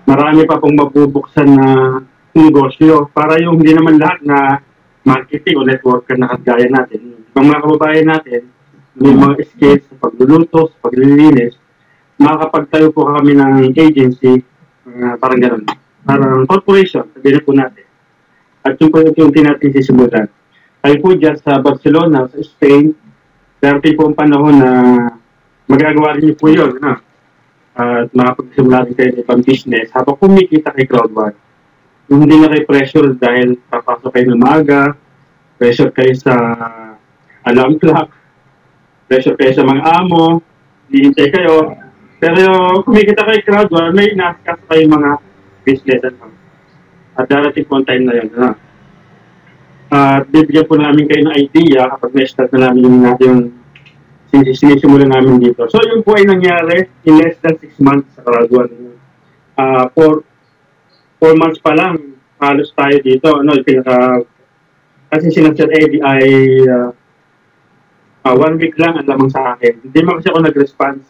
marami pa pong mabubuksan na negosyo. Para yung hindi naman lahat na marketing o networker na kagaya natin. Yung mga kababayan natin, may mga skills sa pagluluto, sa paglilinis, makakapagtayo po kami ng agency, parang gano'n. Parang corporation, sabihin po natin. At yung po yung natin sisimulan. Tayo po dyan sa Barcelona, sa Spain, darating po ang panahon na magagawa rin niyo po yun. No? At makapagsimula rin kayo ng ibang business habang kumikita kay Crowd 1. Yung hindi na kayo pressure dahil papasok kayo ng maaga, pressure kayo sa alarm clock, pressure kayo sa mga amo, hihintay kayo. Pero kumikita kay Crowd 1, may naskas kayo mga business at darating po ang time na yun. No? At bibigyan po namin kayo ng idea kapag na-start na namin yung sinisimulan namin dito. So yun po ay nangyari in less than 6 months sa Crowd 1. 4 months pa lang, halos tayo dito. Kasi si Sir Eddie ay 1 week lang ang lamang sa akin. Hindi man kasi ako nag-response.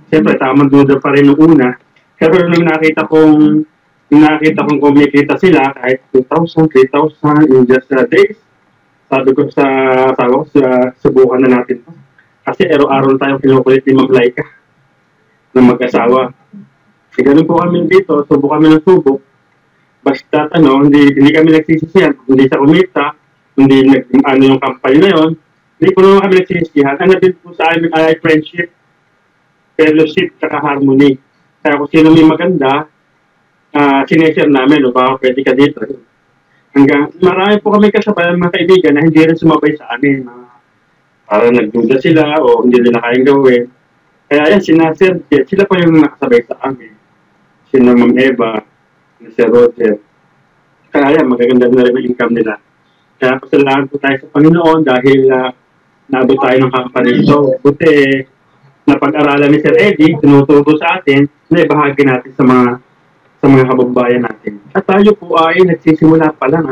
Siyempre, tamang duda pa rin noong una. Pero nung nakita kong kumikita sila kahit 2,000, 3,000 in just days, sabi ko sa asawa ko, subukan na natin. Kasi araw-araw tayo kinukulit ni Ma'am Laika na mag-asawa. Ganun po kami dito, subok kami ng subok. basta hindi kami nagsisisihan, hindi sa kumita, hindi yung company na yon, hindi po naman kami nagsisisihan. Ang nabit po sa amin ay friendship, fellowship, saka harmony. Kaya kung sino may maganda, sineshare namin, baka pwede ka dito. Hanggang marami po kami kasabay mga kaibigan na hindi rin sumabay sa amin. Para nagduda sila o hindi nila kayang gawin. Kaya yan, sila pa yung nakasabay sa amin. Sina Ma'am Eva, si Roger. Kaya yan, magaganda na rin ang income nila. Kaya pasalamat po tayo sa Panginoon dahil naabot tayo ng company ito. Buti napag-aralan ni Sir Eddie, tinuturo sa atin, na ibahagi natin sa mga kababayan natin. At tayo po ay nagsisimula pa lang,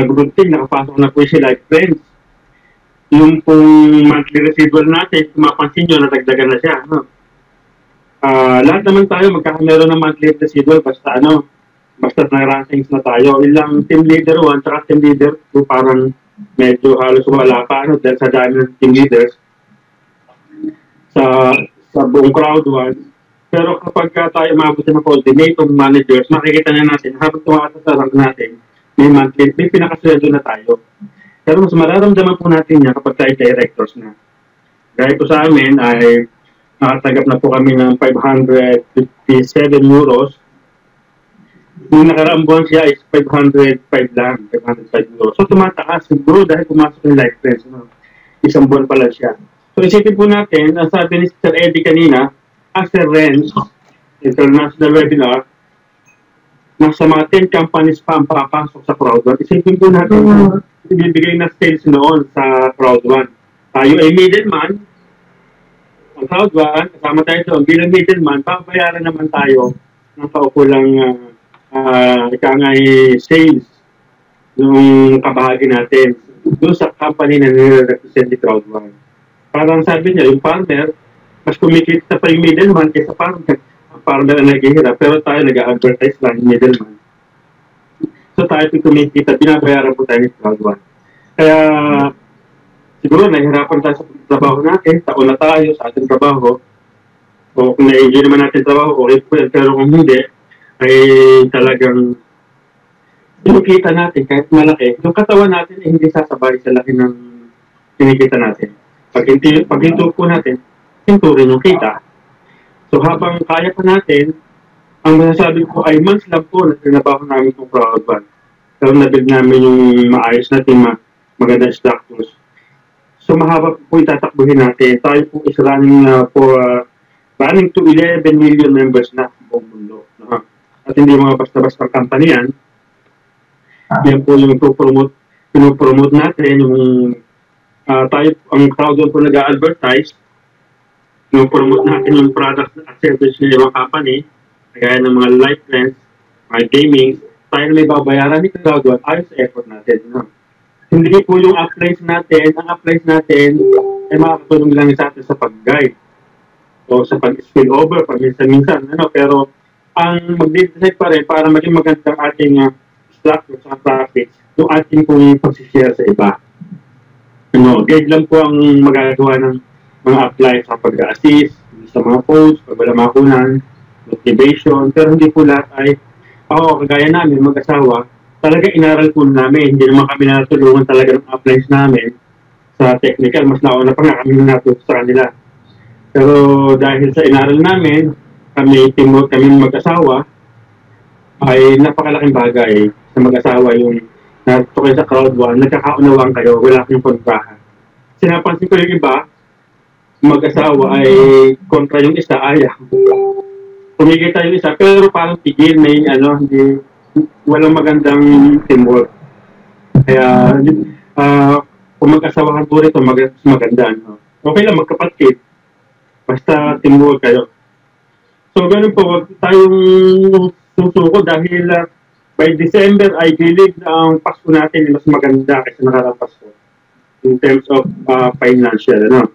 good thing, nakapasok na po si Life Friends. Yung pong monthly residual natin, kung mapansin nyo, natagdagan na siya. Lahat naman tayo magkakameron ng monthly residual, basta nag-rankings na tayo. Ilang team leader 1, tsaka team leader 2, parang medyo halos wala pa, dahil sa dami ng team leaders sa buong crowd 1. Pero kapag tayo umabot ng coordinator, managers, makikita na natin, habang tumakas sa rank natin, may pinakasweldo na tayo. Pero mas mararamdaman po natin yan kapag tayo directors na. Gaya po sa amin ay nakatagap na po kami ng 557 euros. Yung nakaraang buwan siya is 505 lang, 505 euros. So tumataas siguro dahil pumasok yung Life Friends. Isang buwan pala siya. So isipin po natin, sabi ni Sir Eddie kanina, as a RENS, International Webinar, nasa mga 10 companies pa ang papasok sa crowd 1. Isipin po natin, ibibigay na sales noon sa crowd 1. Tayo ay middleman, ang crowd 1, kasama tayo doon, bilang middleman, papayaran naman tayo ng kaukulang sales ng kabahagi natin doon sa company na nire-represent ni crowd 1. Parang sabi niya, yung farmer, mas kumikita pa yung middleman kaysa farmer. Ang farmer na naghihirap, pero tayo nag-advertise lang yung middleman. So tayo kumikita, binabayaran po tayo ni crowd 1. Kaya siguro nahihirapan tayo sa trabaho natin, taon na tayo sa ating trabaho. O kung na-enjoy naman natin trabaho, okay po yan. Pero kung hindi, ay talagang yung kita natin, kahit malaki, yung katawan natin ay hindi sasabay sa laki ng kinikita natin. Pag hinto po natin, hinto rin yung kita. So habang kaya pa natin, ang masasabi ko ay months lang po na trinabaho namin itong crowd 1. Pero nabuild namin yung maayos natin, magandang structures. So mahaba po itatakbuhin natin. Tayo po is running to 11 million members na sa buong mundo. At hindi mga basta-basta company yan. Yan po yung pinopromote natin, yung tayo, ang crowd po nag-a-advertise, pinopromote natin yung products at service ng mga company, kagaya ng mga Life Friends, mga gaming, tayo na may babayaran ni crowd ayos sa effort natin. Hindi po yung applies natin, ang applies natin ay makakatulong lang sa atin sa pag-guide o sa pag-spill over, paminsan-minsan, pero ang mag-decide pa rin para maging magandang ating structure sa profits, yung ating pong pag-share sa iba. Guide lang po ang magagawa ng mga apply sa pag-assist, sa mga posts, pagbalamakuna, motivation, pero hindi po lahat ay, kagaya namin, mag-asawa, talaga inaral po namin, hindi naman kami natulungan talaga ng applies namin sa technical, mas nauna pa nga kami natuto sa kanila. Pero dahil sa inaral namin, teamwork kami mag-asawa, ay napakalaking bagay sa mag-asawa yung natuto kayo sa crowd 1, nagkakaunawang kayo, wala kayong kontrahan. Sinapansin ko yung iba, mag-asawa ay kontra yung isa, ayaw. Kumikita yung isa, pero parang tigil, may hindi, walang magandang teamwork. Kaya, kung mag-asawahan po rito, maganda. Okay lang, magkapatid. Basta teamwork kayo. So, ganun po, wag tayong susuko dahil by December, I believe na ang Pasko natin mas maganda kaysa nakaraang Pasko in terms of financial.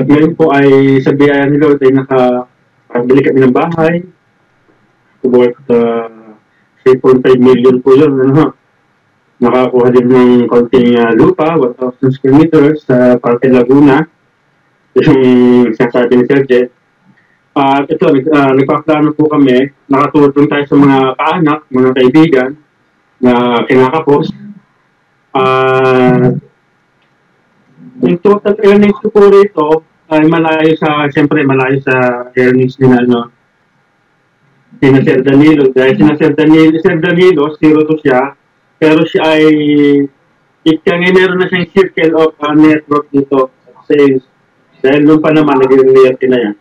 Ngayon po ay sa biyaya ni Lord ay nakabili kami ng bahay worth 3.5 million po yun. Nakakuha din ng konting lupa, 1,000 square meters sa Parque Laguna, yung sinasabi ni Sir Jet. Ito, nagpaplano po kami, nakatulong tayo sa mga kaanak, mga kaibigan na kinakapos. Yung total earnings ko po rito ay siyempre malayo sa earnings ni Sir Danilo. Dahil Sir Danilo, 0 siya, pero siya ay meron na siyang circle of network dito sa sales. Dahil doon pa naman, nag-reality na yan.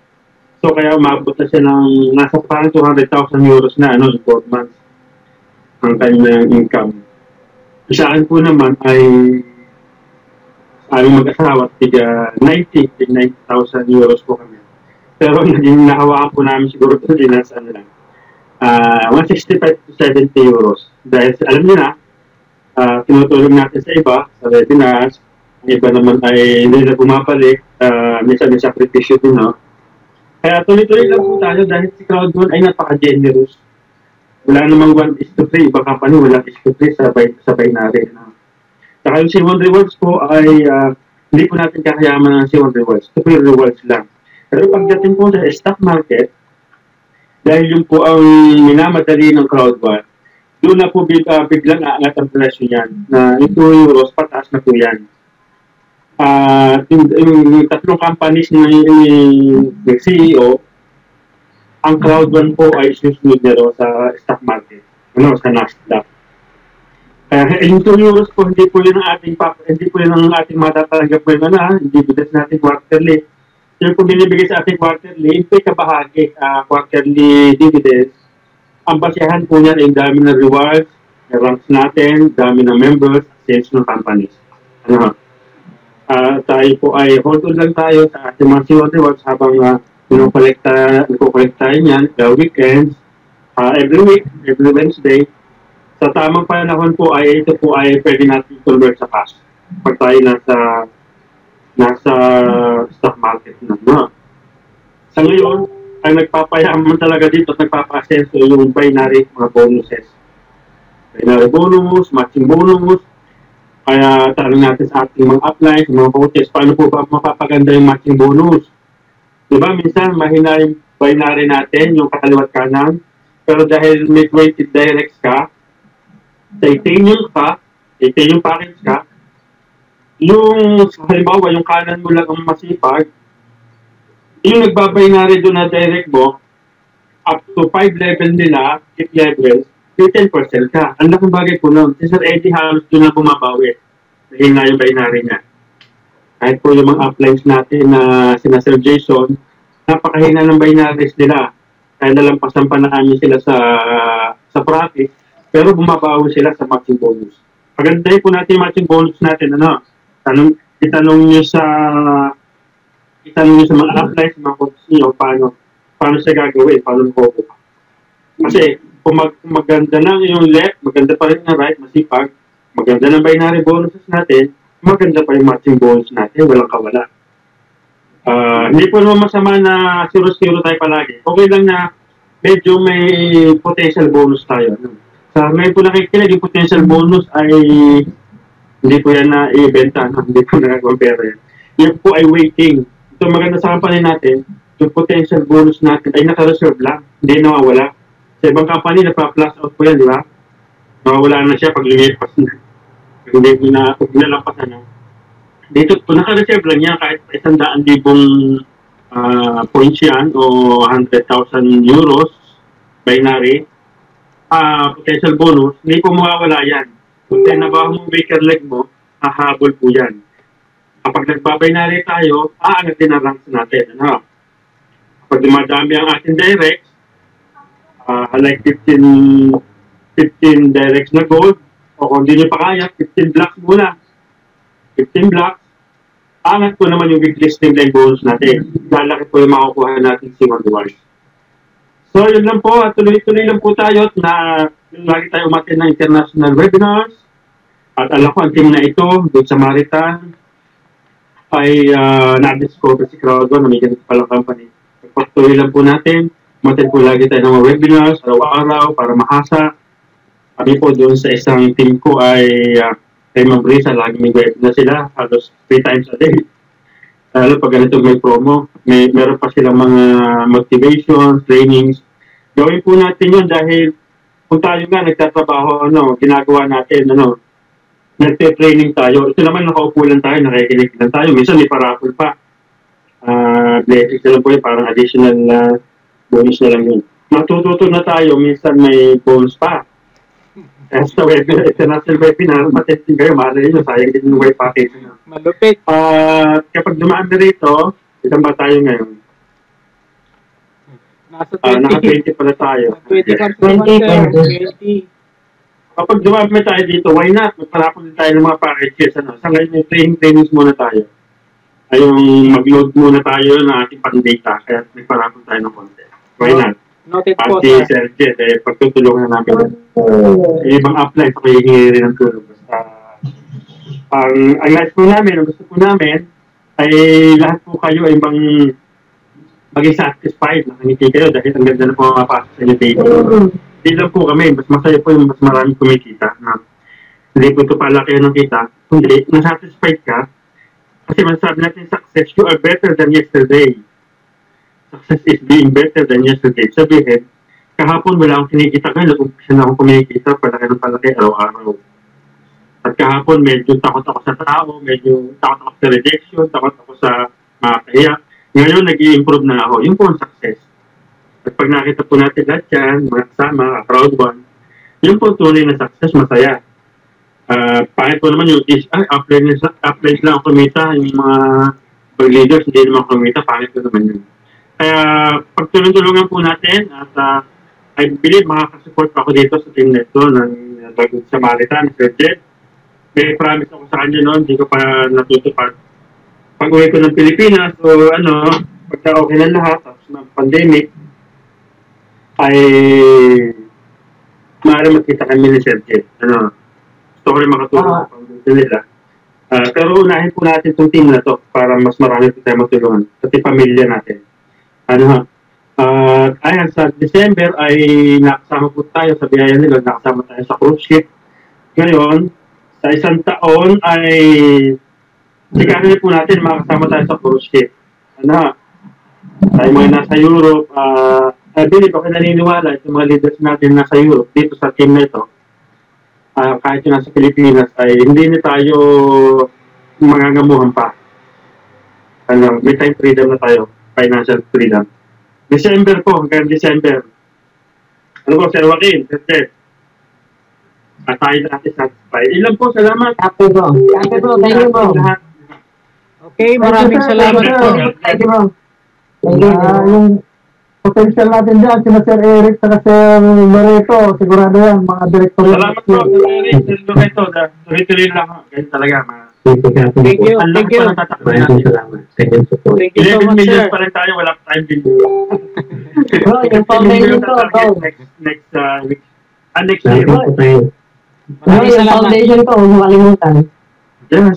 So, kaya umabot na siya ng nasa parang 200,000 euros na, in 4 months ang kanyang income. Sa akin po naman ay aming mag-asawa, 90,000 euros po kami. Pero naging nahawakan po namin siguro ito din nasa 165 to 70 euros. Dahil alam niyo na, tinutulong natin sa iba, sa webinars, ang iba naman ay hindi na bumabalik, minsan may sakripisyo din, no? Kaya tuloy-tuloy lang po tayo dahil si Crowd1 ay napaka-generous. Wala namang 1:3, iba company, wala 1:3 sa binary. No? Saka yung C1 Rewards po ay hindi po natin kakayaman ng C1 Rewards. Ito po yung rewards lang. Pero pagdating po sa stock market, dahil yun po ang minamadali ng Crowd1, doon na po biglang aangat ang presyo niyan. Na yung 2 euros, pataas na po yan. Yung tatlong companies ng CEO, ang Crowd1 po ay susunod na sa stock market, sa Nasdaq. Yung 2 euros po, hindi po yun ang ating matatanggap po yung dividends natin quarterly. Yung po binibigay sa ating quarterly, ito ay kabahagi, quarterly dividends. Ang basihan po niyan ay dami ng rewards, ranks natin, dami ng members, sales ng companies. Tayo po ay hold on lang tayo sa ating mga C1 Rewards habang nagko-collect tayo niyan, the weekends, every week, every Wednesday. Sa tamang panahon po ay ito po ay pwede natin convert sa cash pag tayo nasa stock market na. Sa ngayon, ang nagpapayaman talaga dito at nagpapa-asenso yung binary mga bonuses. Binary bonus, matching bonus. Kaya tanong natin sa ating mga upline, sa mga coaches, paano po ba mapapaganda yung matching bonus? Diba, minsan mahina yung binary natin, yung kakaliwat kanan, pero dahil may weighted directs ka, titanium package ka, yung halimbawa, yung kanan mo lang ang masipag, yung nagbabinary doon na direct mo, up to 5 level nila, 8 levels, 10% ka. Ang laking bagay po nun. Si Sir Eddie halos doon na bumabawi. Nahina yung binary niya. Kahit po yung mga uplines natin na sina Sir Jason, napakahina ng binaries nila. Kaya nalampasan pa na namin sila sa profit, pero bumabawi sila sa matching bonus. Pagandahin po natin yung matching bonus natin. Itanong nyo sa mga uplines, sa mga coaches nyo, paano siya gagawin, paano mo. Kasi, kung maganda lang yung left, maganda pa rin yung right, masipag, maganda ng binary bonuses natin, maganda pa yung matching bonus natin, walang kawala. Hindi po naman masama na 0-0 tayo palagi. Okay lang na medyo may potential bonus tayo. Sa ngayon po nakikinig, yung potential bonus ay hindi po yan na i-benta, hindi po na-compare yan. Yan po ay waiting. Ito maganda sa company natin, yung potential bonus natin ay naka-reserve lang, hindi nawawala. Sa ibang company, napa-plus out po yan, di ba? Nawawala na siya pag lumipas na. Hindi na nalampasan na. Dito po, naka-reserve lang yan kahit 100,000 points yan o 100,000 euros binary. Potential bonus, hindi po mawawala yan. Kung tinabaho mo maker leg mo, hahabol po yan. Kapag nagbabinary tayo, aangat din ang ranks natin. Kapag dumadami ang ating directs, like 15 directs na gold, o kung hindi nyo pa kaya, 15 blocks muna. 15 blocks, angat po naman yung big listing line bonus natin. Lalaki po yung makukuha natin si C1 Rewards. So, yun lang po. Tuloy-tuloy lang po tayo na lagi tayo umatin ng international webinars. At alam ko, ang team na ito, doon sa Maritan, ay na-discover si Crowd1 na may ganito palang company. Pagpatuloy lang po natin. Umatin po lagi tayo ng mga webinars, araw-araw, para mahasa. Kami po doon sa isang team ko ay kay Ma'am Brisa, lagi may webinar sila, halos 3 times a day. Lalo pag ganito may promo, meron pa silang mga motivation, trainings. Gawin po natin yun dahil kung tayo nga nagtatrabaho, ginagawa natin, nagte-training tayo. Ito naman nakaupo lang tayo, nakikinig lang tayo. Minsan may paraffol pa. Blessings na lang po yun, parang additional bonus na lang yun. Matututo na tayo, minsan may bonus pa. Sa webinar, international webinar, matesting kayo, malay nyo, sayang din yung web package. Malupit. Kapag dumaan na rito, isang ba tayo ngayon? Nasa 20. Naka-20 pala tayo. 20 ka naman, sir. 20. Kapag dumami tayo dito, why not? Magparapon din tayo ng mga packages. Sa ngayon, may trainings muna tayo. Ay yung mag-load muna tayo ng ating pang-data. Kaya nagparapon tayo ng content. Why not? Noted po, At si sir. Sergio, pagtutulungan namin. Ibang apply, so hihingi rin ng tulong. Basta, ang nais po namin, ang gusto po namin, ay lahat po kayo ay maging satisfied, nakangiti kayo dahil ang ganda na po mapasok sa inyo data. Hindi lang po kami, mas masaya po yung mas maraming kumikita. Hindi po ito pala kayo ng kita. Hindi, nasatisfied ka. Kasi masasabi natin, success, you are better than yesterday. Success is being better than yesterday. Sabihin, kahapon wala akong kinikita ngayon, nag-umpisa na akong kumikita, palaki araw-araw. At kahapon, medyo takot ako sa tao, medyo takot ako sa rejection, takot ako sa makakaya. Ngayon, nag-i-improve na ako. Yung po ang success. At pag nakita po natin lahat yan, mga kasama, proud one, yung po tunay na success, masaya. Pangit po naman yung upline lang ang kumita, yung mga leaders, hindi naman kumita, pangit po naman yun. Kaya pagtulong-tulungan po natin at I believe makakasupport pa ako dito sa team nito ng Good Samaritan, Sir Jed. May promise ako sa kanya noon, hindi ko pa natutupad. Pag-uwi ko ng Pilipinas, pagka okay na lahat, tapos ng pandemic, ay maaaring magkita kami ni Sir Jed. Gusto ko rin makatulong sa pang-uwi nila. Pero unahin po natin itong team na to para mas marami po tayo matulungan. Pati pamilya natin. Ayan, sa December ay nakasama po tayo sa biyaya nila, nakasama tayo sa cruise ship. Ngayon, sa isang taon ay sikarin po natin makasama tayo sa cruise ship. Tayo mga nasa Europe, I believe ako naniniwala itong mga leaders natin nasa Europe, dito sa team na ito, kahit yung nasa Pilipinas, ay hindi na tayo mangangamuhan pa. May time freedom na tayo. Financial freedom. December po, hanggang December. Ano po, Sir Joaquin, Sir? At tayo natin satisfied. Ilan po, salamat. Happy bro. Thank you bro. Okay, maraming salamat po. Thank you bro. Yung potential natin dyan, sina Sir Eric, sina Sir Loreto, sigurado yan, mga director. Salamat po, Sir Eric, Sir Loreto. Tuloy-tuloy lang. Ganyan talaga, Thank you. Maraming salamat sa inyong support. Thank you so 11 much, million sir. pa rin tayo, wala pa tayong din. Bro, yung foundation ko, bro. Next week. Next Salamat year. po tayo. Bro, Maraming yung salamat. foundation ko, huwag mo kalimutan. Yes.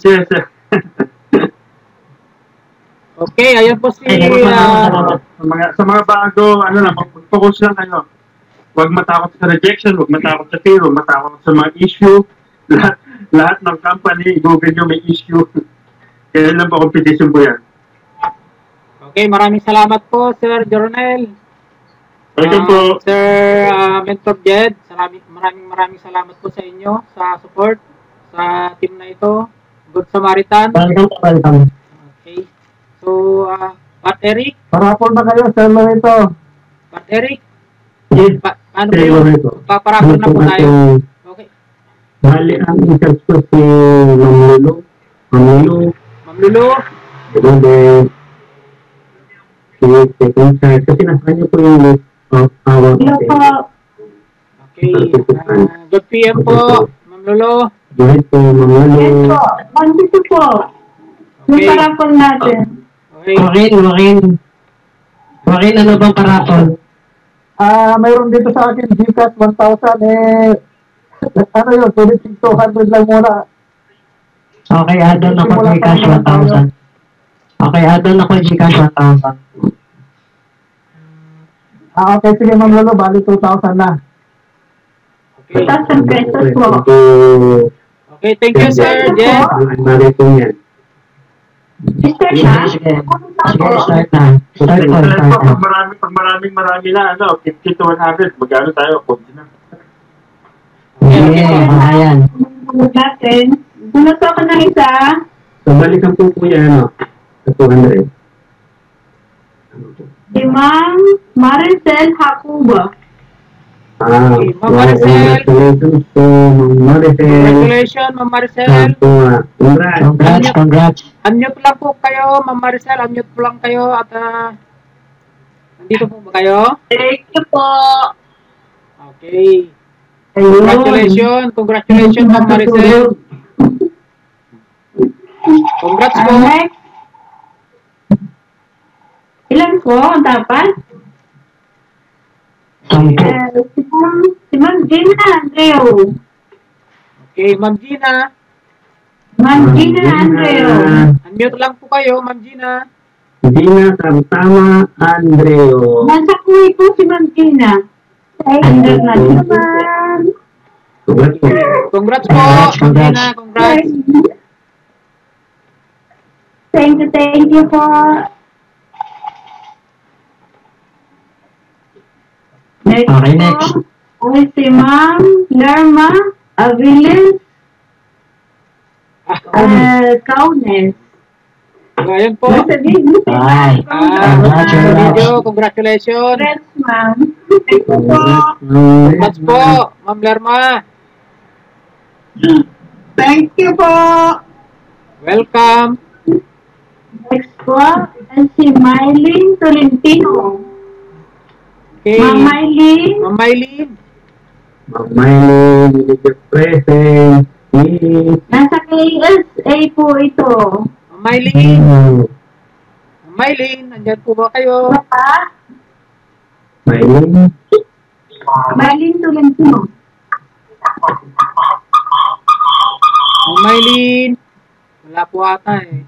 Okay, ayun po si... Sa mga bago, mag-focus lang kayo. Huwag matakot sa rejection, huwag matakot sa fear, huwag matakot sa mga issue. Lahat ng company, Google nyo may issue. Kaya lang po, competition po yan. Okay, maraming salamat po, Sir Joronel. Welcome po. Sir Mentor Jed, maraming salamat po sa inyo sa support sa team na ito, Good Samaritan. Welcome. Okay. So, Pat Eric? Parapol na kayo, Sir Loreto. Pat Eric? Yes, Ano po Sir yun? Loreto. Paparapol na po tayo. Okay. Bali, ang in-charge ko si Ma'am Ma'am Lulu? second charge. Kasi nasa kanya po yung list of our Okay. Good PM po, Ma'am Lulu. Buhay po, Ma'am Lulu. Nandito po. Yung Okay. parapol natin. Okay. Joaquin, ano bang parapol? Mayroon dito sa akin, Gcash 1,000, ano yun, 200 lang muna. Okay, add-on ako Gcash 1,000. Okay, add-on ako Gcash 1,000. Okay, sige Ma'am Lolo, bali 2,000 na. Okay. 2,000 pesos po. Okay, thank you, Sir Jen. Ang mali po yan. Start Sige, na? sige. Sige, start na. Start na, start na. Pag marami na, 50 to 100, magkano tayo? Kunti na. Sige, mga yan. Natin. Bunot ako ng isa. So, balikan po yan, sa 200. Si Ma'am Maricel Hakuba. Wow, Maricel. congratulations po, Ma'am Maricel. Congratulations, Ma'am Maricel. Congrats. Congrats. Unmute lang po kayo, Ma'am Maricel. Unmute po lang kayo at nandito po ba kayo? Thank you po. Okay. Congratulations, Ma'am Maricel. Congrats po. Next. Ilan po dapat? Si Ma'am Gina Andreo. Okay, Ma'am Gina. Ma'am Gina Andreo. Unmute lang po kayo, Ma'am Gina. Gina Tamtama Andreo. Nasa kuwi po si Ma'am Gina. International. Congrats po. Congrats po, Ma'am Gina. Congrats. Thank you po. Next Okay, po, next. ay si Ma'am Lerma Aviles Kaunes. Ayan po. Nasa video si Ay. Video, congratulations. Congrats, ma'am. Thank you po. Congrats po, Ma'am Lerma. Thank you po. Welcome. Next po, ay si Mylene Tolentino. Okay. Ma'am Mylene. Ma'am Mylene. Ma'am Mylene, video present. Nasa KSA po ito. Ma'am Mylene. Ma'am Mylene, nandyan po ba kayo? Mylene. Mylene Tolentino. Ma'am Mylene. Wala po ata eh.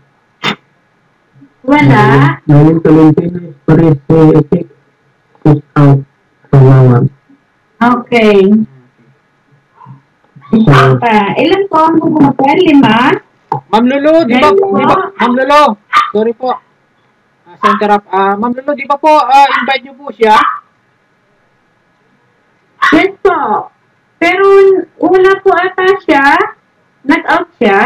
Wala. Mylene Tolentino is present. Push out sa mama. Okay. Ilan po ang bubuhatin? 5? Ma'am Lulu, di ba, Ma'am Lulu, sorry po. Sa interrupt. Ma'am Lulu, di ba po, invite niyo po siya? Yes po. Pero wala po ata siya. Nag-out siya.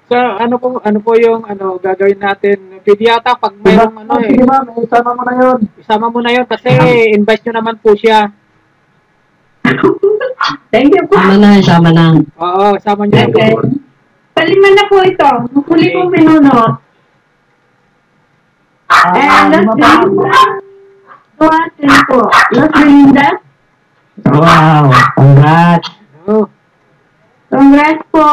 So, ano po yung gagawin natin? Pwede yata pag mayroong Sige ma'am, isama mo na yun. isama mo na yun kasi invite nyo naman po siya. Thank you po. Sama na. Oo, isama nyo. Okay. Palima na po ito. Huli kong pinunot. And last Belinda. Tuwatin po. Last Belinda. Wow. Congrats. Oh, Congrats po.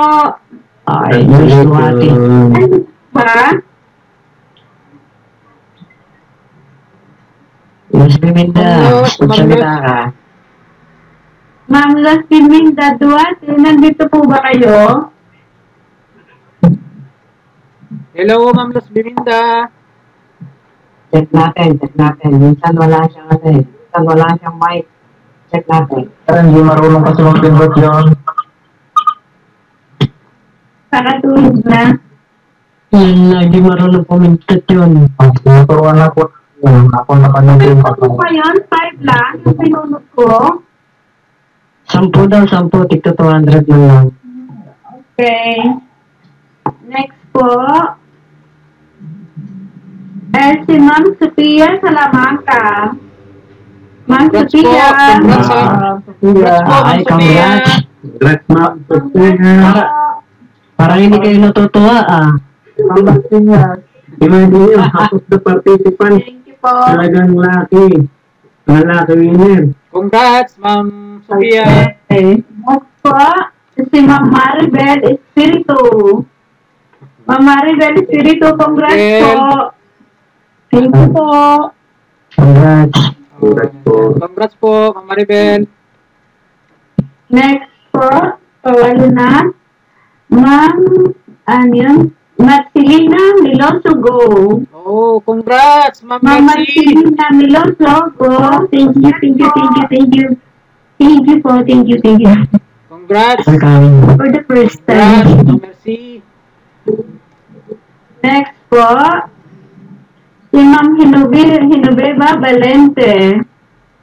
Ay, Miss Duwati. Ano ba? Miss Biminda. Congrats, Magsalita ka. Ma'am Las Belinda Duwati, nandito po ba kayo? hello, Ma'am Los Biminda. Check natin. Minsan wala siyang minsan wala siyang mic. Check natin. Pero hindi marunong kasi mag-pinrot yun. Pakatulog na. Hindi marunong pumintot yun. Tinuturuan na po. Ako napanood yung Ano po ba yun? 5 lang yung pinunot ko. 10 daw, 10. Tigto 200 lang. Okay. Next po. Si Ma'am Sophia Salamanca. Ma'am Congrats po. Sophia. Congrats po, Ma'am Ay, Sophia. congrats. Congrats, ma'am. Parang hindi kayo natutuwa Imagine nyo, half of the participants, Thank you po. talagang lucky. Mga lucky winner. Congrats, Ma'am Sophia. Okay. Next po. Si Ma'am Maribel Espiritu. Ma'am Maribel Espiritu, congrats po. Thank you po. Congrats. Congrats po. Congrats po, Ma'am Maribel. Next po. Pawalo na. Ma'am, Marcelina Milosogo. Oh, congrats, Ma'am Ma'am Mercy. Marcelina Milosogo. Thank you. Thank you. Congrats. Welcome. For the first Congrats, time. Ma'am Mercy. Next po, si Ma'am Hinubeba Valente.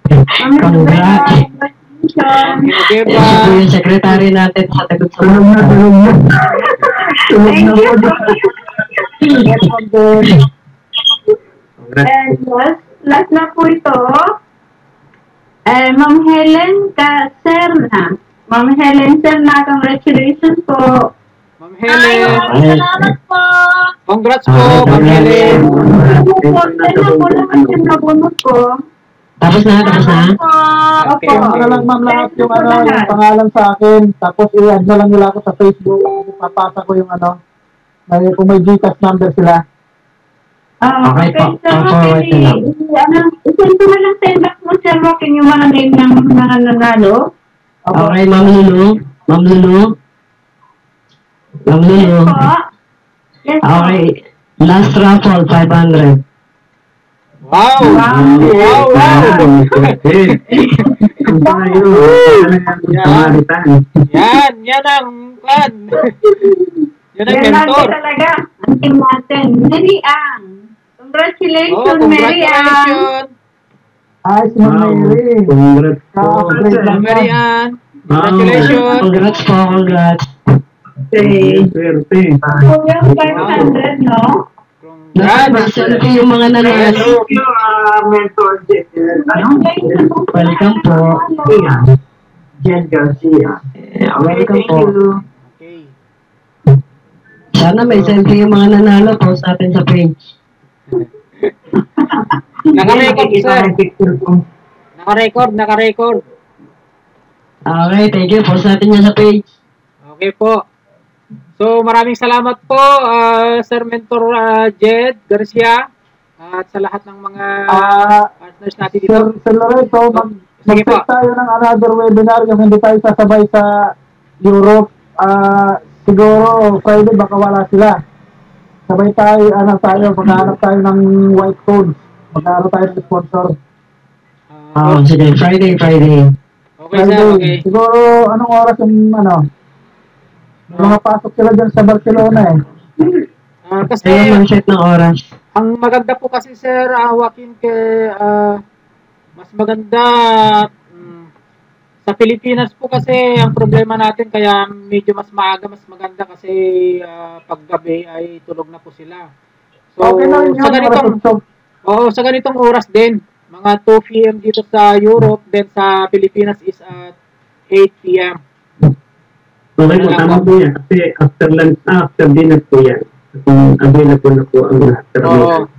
Ma'am Hinubeba, congratulations. Hinubeba. Yan po yung secretary natin sa tagot sa Tulog na. Thank you. Congrats And po. last na po ito, Ma'am Helen Caserna. Ma'am Helen Serna, congratulations po. Ma'am Ay, Helen. maraming salamat po. Congrats po, Ma'am Helen. Naman yung nabunot ko. Tapos na. Okay. Opo, ano lang ma'am lahat yung yung pangalan sa akin. Tapos i-add na lang nila ako sa Facebook. Papasa ko yung kung may Gcash number sila. Okay po. Sir Opo, Rocky, wait lang. isend ko na lang sa inbox mo, Sir Rocky, yung mga name ng mga nanalo. Okay, Ma'am Lulu. Yes po. Yes po. Okay. Last raffle, 500. Wow! Wow. Yan ang kan. Yan ang Yan lang mentor. talaga. Ang team natin. Mary Ann. Congratulations, Mary Ann. Congratulations. Ay, si Ma'am Mary. Congrats po. Ka-upgrade lang Mary yan. Ann. Congratulations. Congrats po, congrats. Okay. Swerte. So, yung 500, no? Yan, selfie yung mga nanalo. Welcome po. Jen Garcia. Welcome po. Okay. Sana may selfie yung mga nanalo. Post natin sa page. Naka-record, sir. Picture ko. Naka-record. Okay, thank you. Post natin yan sa page. Okay po. So, maraming salamat po, Sir Mentor Jed Garcia, at sa lahat ng mga partners natin dito. Sir Loreto, Sige po. mag-take tayo ng another webinar yung hindi tayo sasabay sa Europe. Siguro Friday baka wala sila. Sabay tayo, maghanap tayo ng white codes. Maghanap tayo ng sponsor. Sige, Friday. Okay, sir. Okay. Siguro anong oras yung may mga pasok sila dyan sa Barcelona eh. Kasi, Ayun ang set ng oras. ang maganda po kasi, Sir Joaquin, mas maganda sa Pilipinas po kasi ang problema natin, kaya medyo mas maaga, mas maganda kasi paggabi ay tulog na po sila. So, Okay na rin yun, sa ganitong oras din, mga 2 p.m. dito sa Europe, then sa Pilipinas is at 8 p.m. Okay po, tama po yan. Kasi after lunch, after dinner po yan. Kung available na po ang lahat. Oo.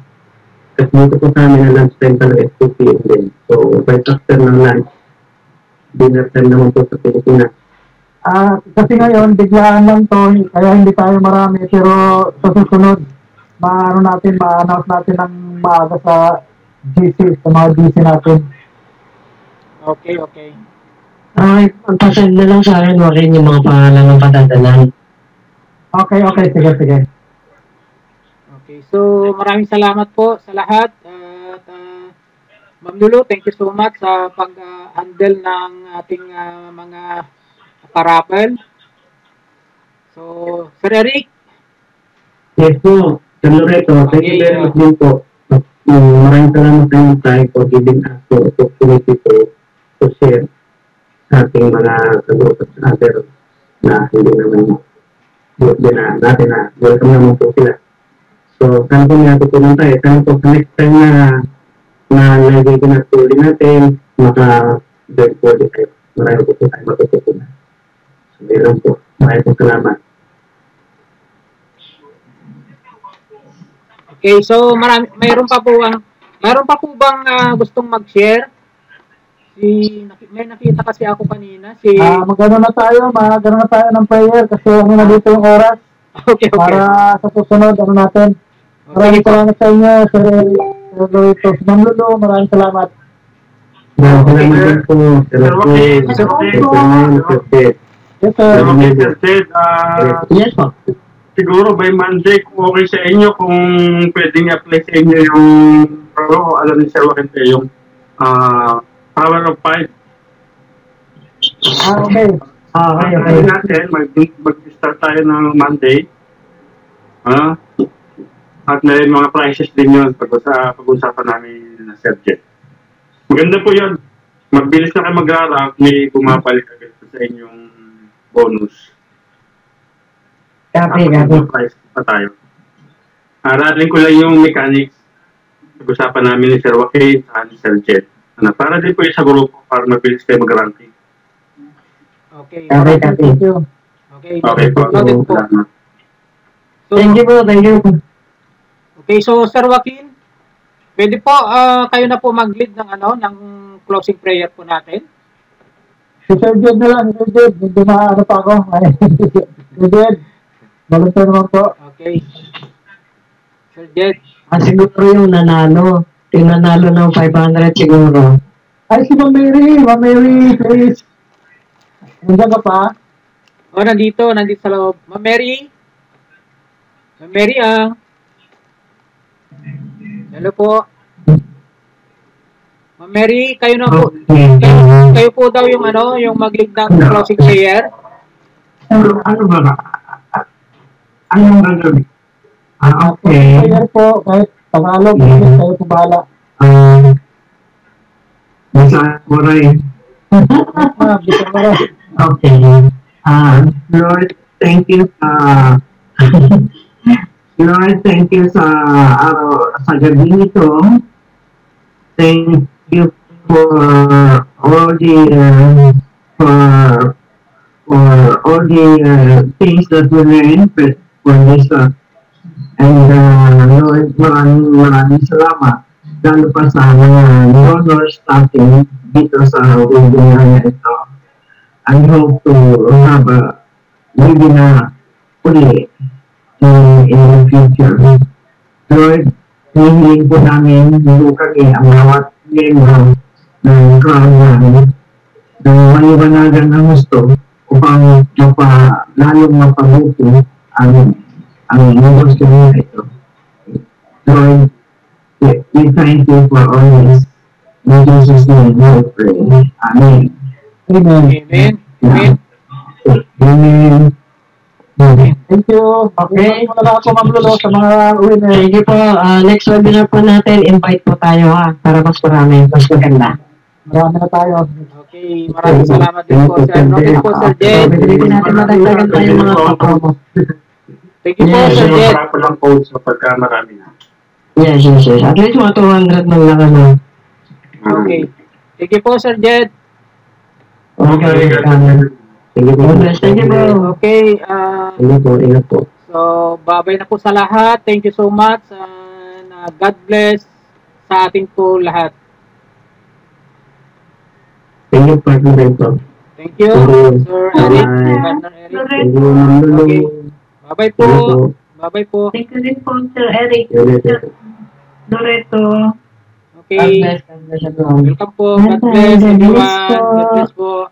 Kasi dito po sa amin ang lunch time talaga is 2 p.m. din. So, right after ng lunch, dinner time naman po sa Pilipinas. Kasi ngayon, biglaan lang to, kaya hindi tayo marami. Pero sa susunod, ma-announce natin ng maaga sa GC, sa mga GC natin. Okay. Okay, pasend na lang sa akin, Joaquin, yung mga pangalan ng padadalan. Okay, sige. Okay, so maraming salamat po sa lahat. At Ma'am Lulu, thank you so much sa pag-handle ng ating mga parapel. So, Sir Eric. Yes po, Sir Loreto, thank you very much din po. Maraming salamat tayo for giving us the opportunity to share sa ating mga kagrup at other na hindi naman group din natin na welcome naman po sila. So, sana po may natutunan tayo. Sana po sa next time na live na tuloy natin, maka-join po din tayo. Marami po tayo matutunan. So, meron po. Maraming po salamat. Okay, so mayroon pa po bang gustong mag-share? May nakita kasi ako kanina Magano na tayo ng prayer kasi na dito yung oras. Okay. Para sa susunod, natin. Maraming salamat sa inyo, Sir Loreto. Ma'am Lulu, maraming salamat. Maraming salamat po. Yes, sir. Yes po. Siguro by Monday, kung okay sa inyo, kung pwedeng i-apply sa inyo yung, alam ni Sir Joaquin, yung Power of 5. Okay. Okay natin, mag-start tayo ng Monday. At na yung mga prices din yun pag-usapan namin na subject. Maganda po yun. Magbilis na kayo mag-rank, may bumabalik agad sa inyong bonus. Copy. Price pa tayo. Aralin ko lang yung mechanics. Pag-usapan namin ni Sir Joaquin at ni Sir Jet. Para din po yung sa grupo para mabilis kayo mag-ranking. Okay. Copy. Okay. Okay po. Noted po. So, Thank you po. okay, so Sir Joaquin, pwede po kayo na po mag-lead ng ng closing prayer po natin. Si Sir Jed na lang, Sir Jed. Hindi na pa ako. Sir Jed, volunteer naman po. Okay. Sir Jed. Siguro yung nanalo. Yung nanalo ng 500 siguro. Ay, si Ma'am Mary, please. Nandiyan ka pa? Nandito sa loob. Ma'am Mary, hello po. Ma'am Mary, kayo na po. Kayo po daw yung yung mag-lead ng closing prayer. Ano ba? Anong gagawin? Okay. Prayer po, kahit Tagalog, kayo po bahala. Basta ko rin. Okay. Lord, thank you Lord, thank you sa gabi nito. Thank you for all the things that we learned for this and Lord, maraming salamat. Lalo pa sa mga donors natin dito sa webinar na ito. I hope to have a webinar uli in the future. Lord, hinihiling po namin kami ang bawat membro ng crowd namin ng maliwanagan ng gusto upang lalong mapabuti ang negosyo na ito. Lord, we thank you for all this. In Jesus' name we pray. Amen. Amen. Amen. Amen. Thank you. Okay. Wala ako mamlulo sa mga winner. Thank you po. Next webinar po natin, invite po tayo para mas marami, mas maganda. Marami na tayo. Okay, maraming salamat din po, Sir. Okay po, Sir Jed. Pwede natin matagdagan tayo mga promo. Thank you po, Sir Jed. Para po lang codes kapag marami na. Yes. At least mga 200 man lang Okay. Thank you po, Sir Jed. Okay. Thank you po. Thank you po. Okay. Ingat po. So, babay na po sa lahat. Thank you so much. And God bless sa ating po lahat. Thank you, partner po. Thank you, Sir Eric. Partner Eric. Okay. Bye-bye po. Bye-bye po. Thank you din po, Sir Eric. Loreto. Okay. God bless everyone. Welcome po. God bless everyone. God bless po.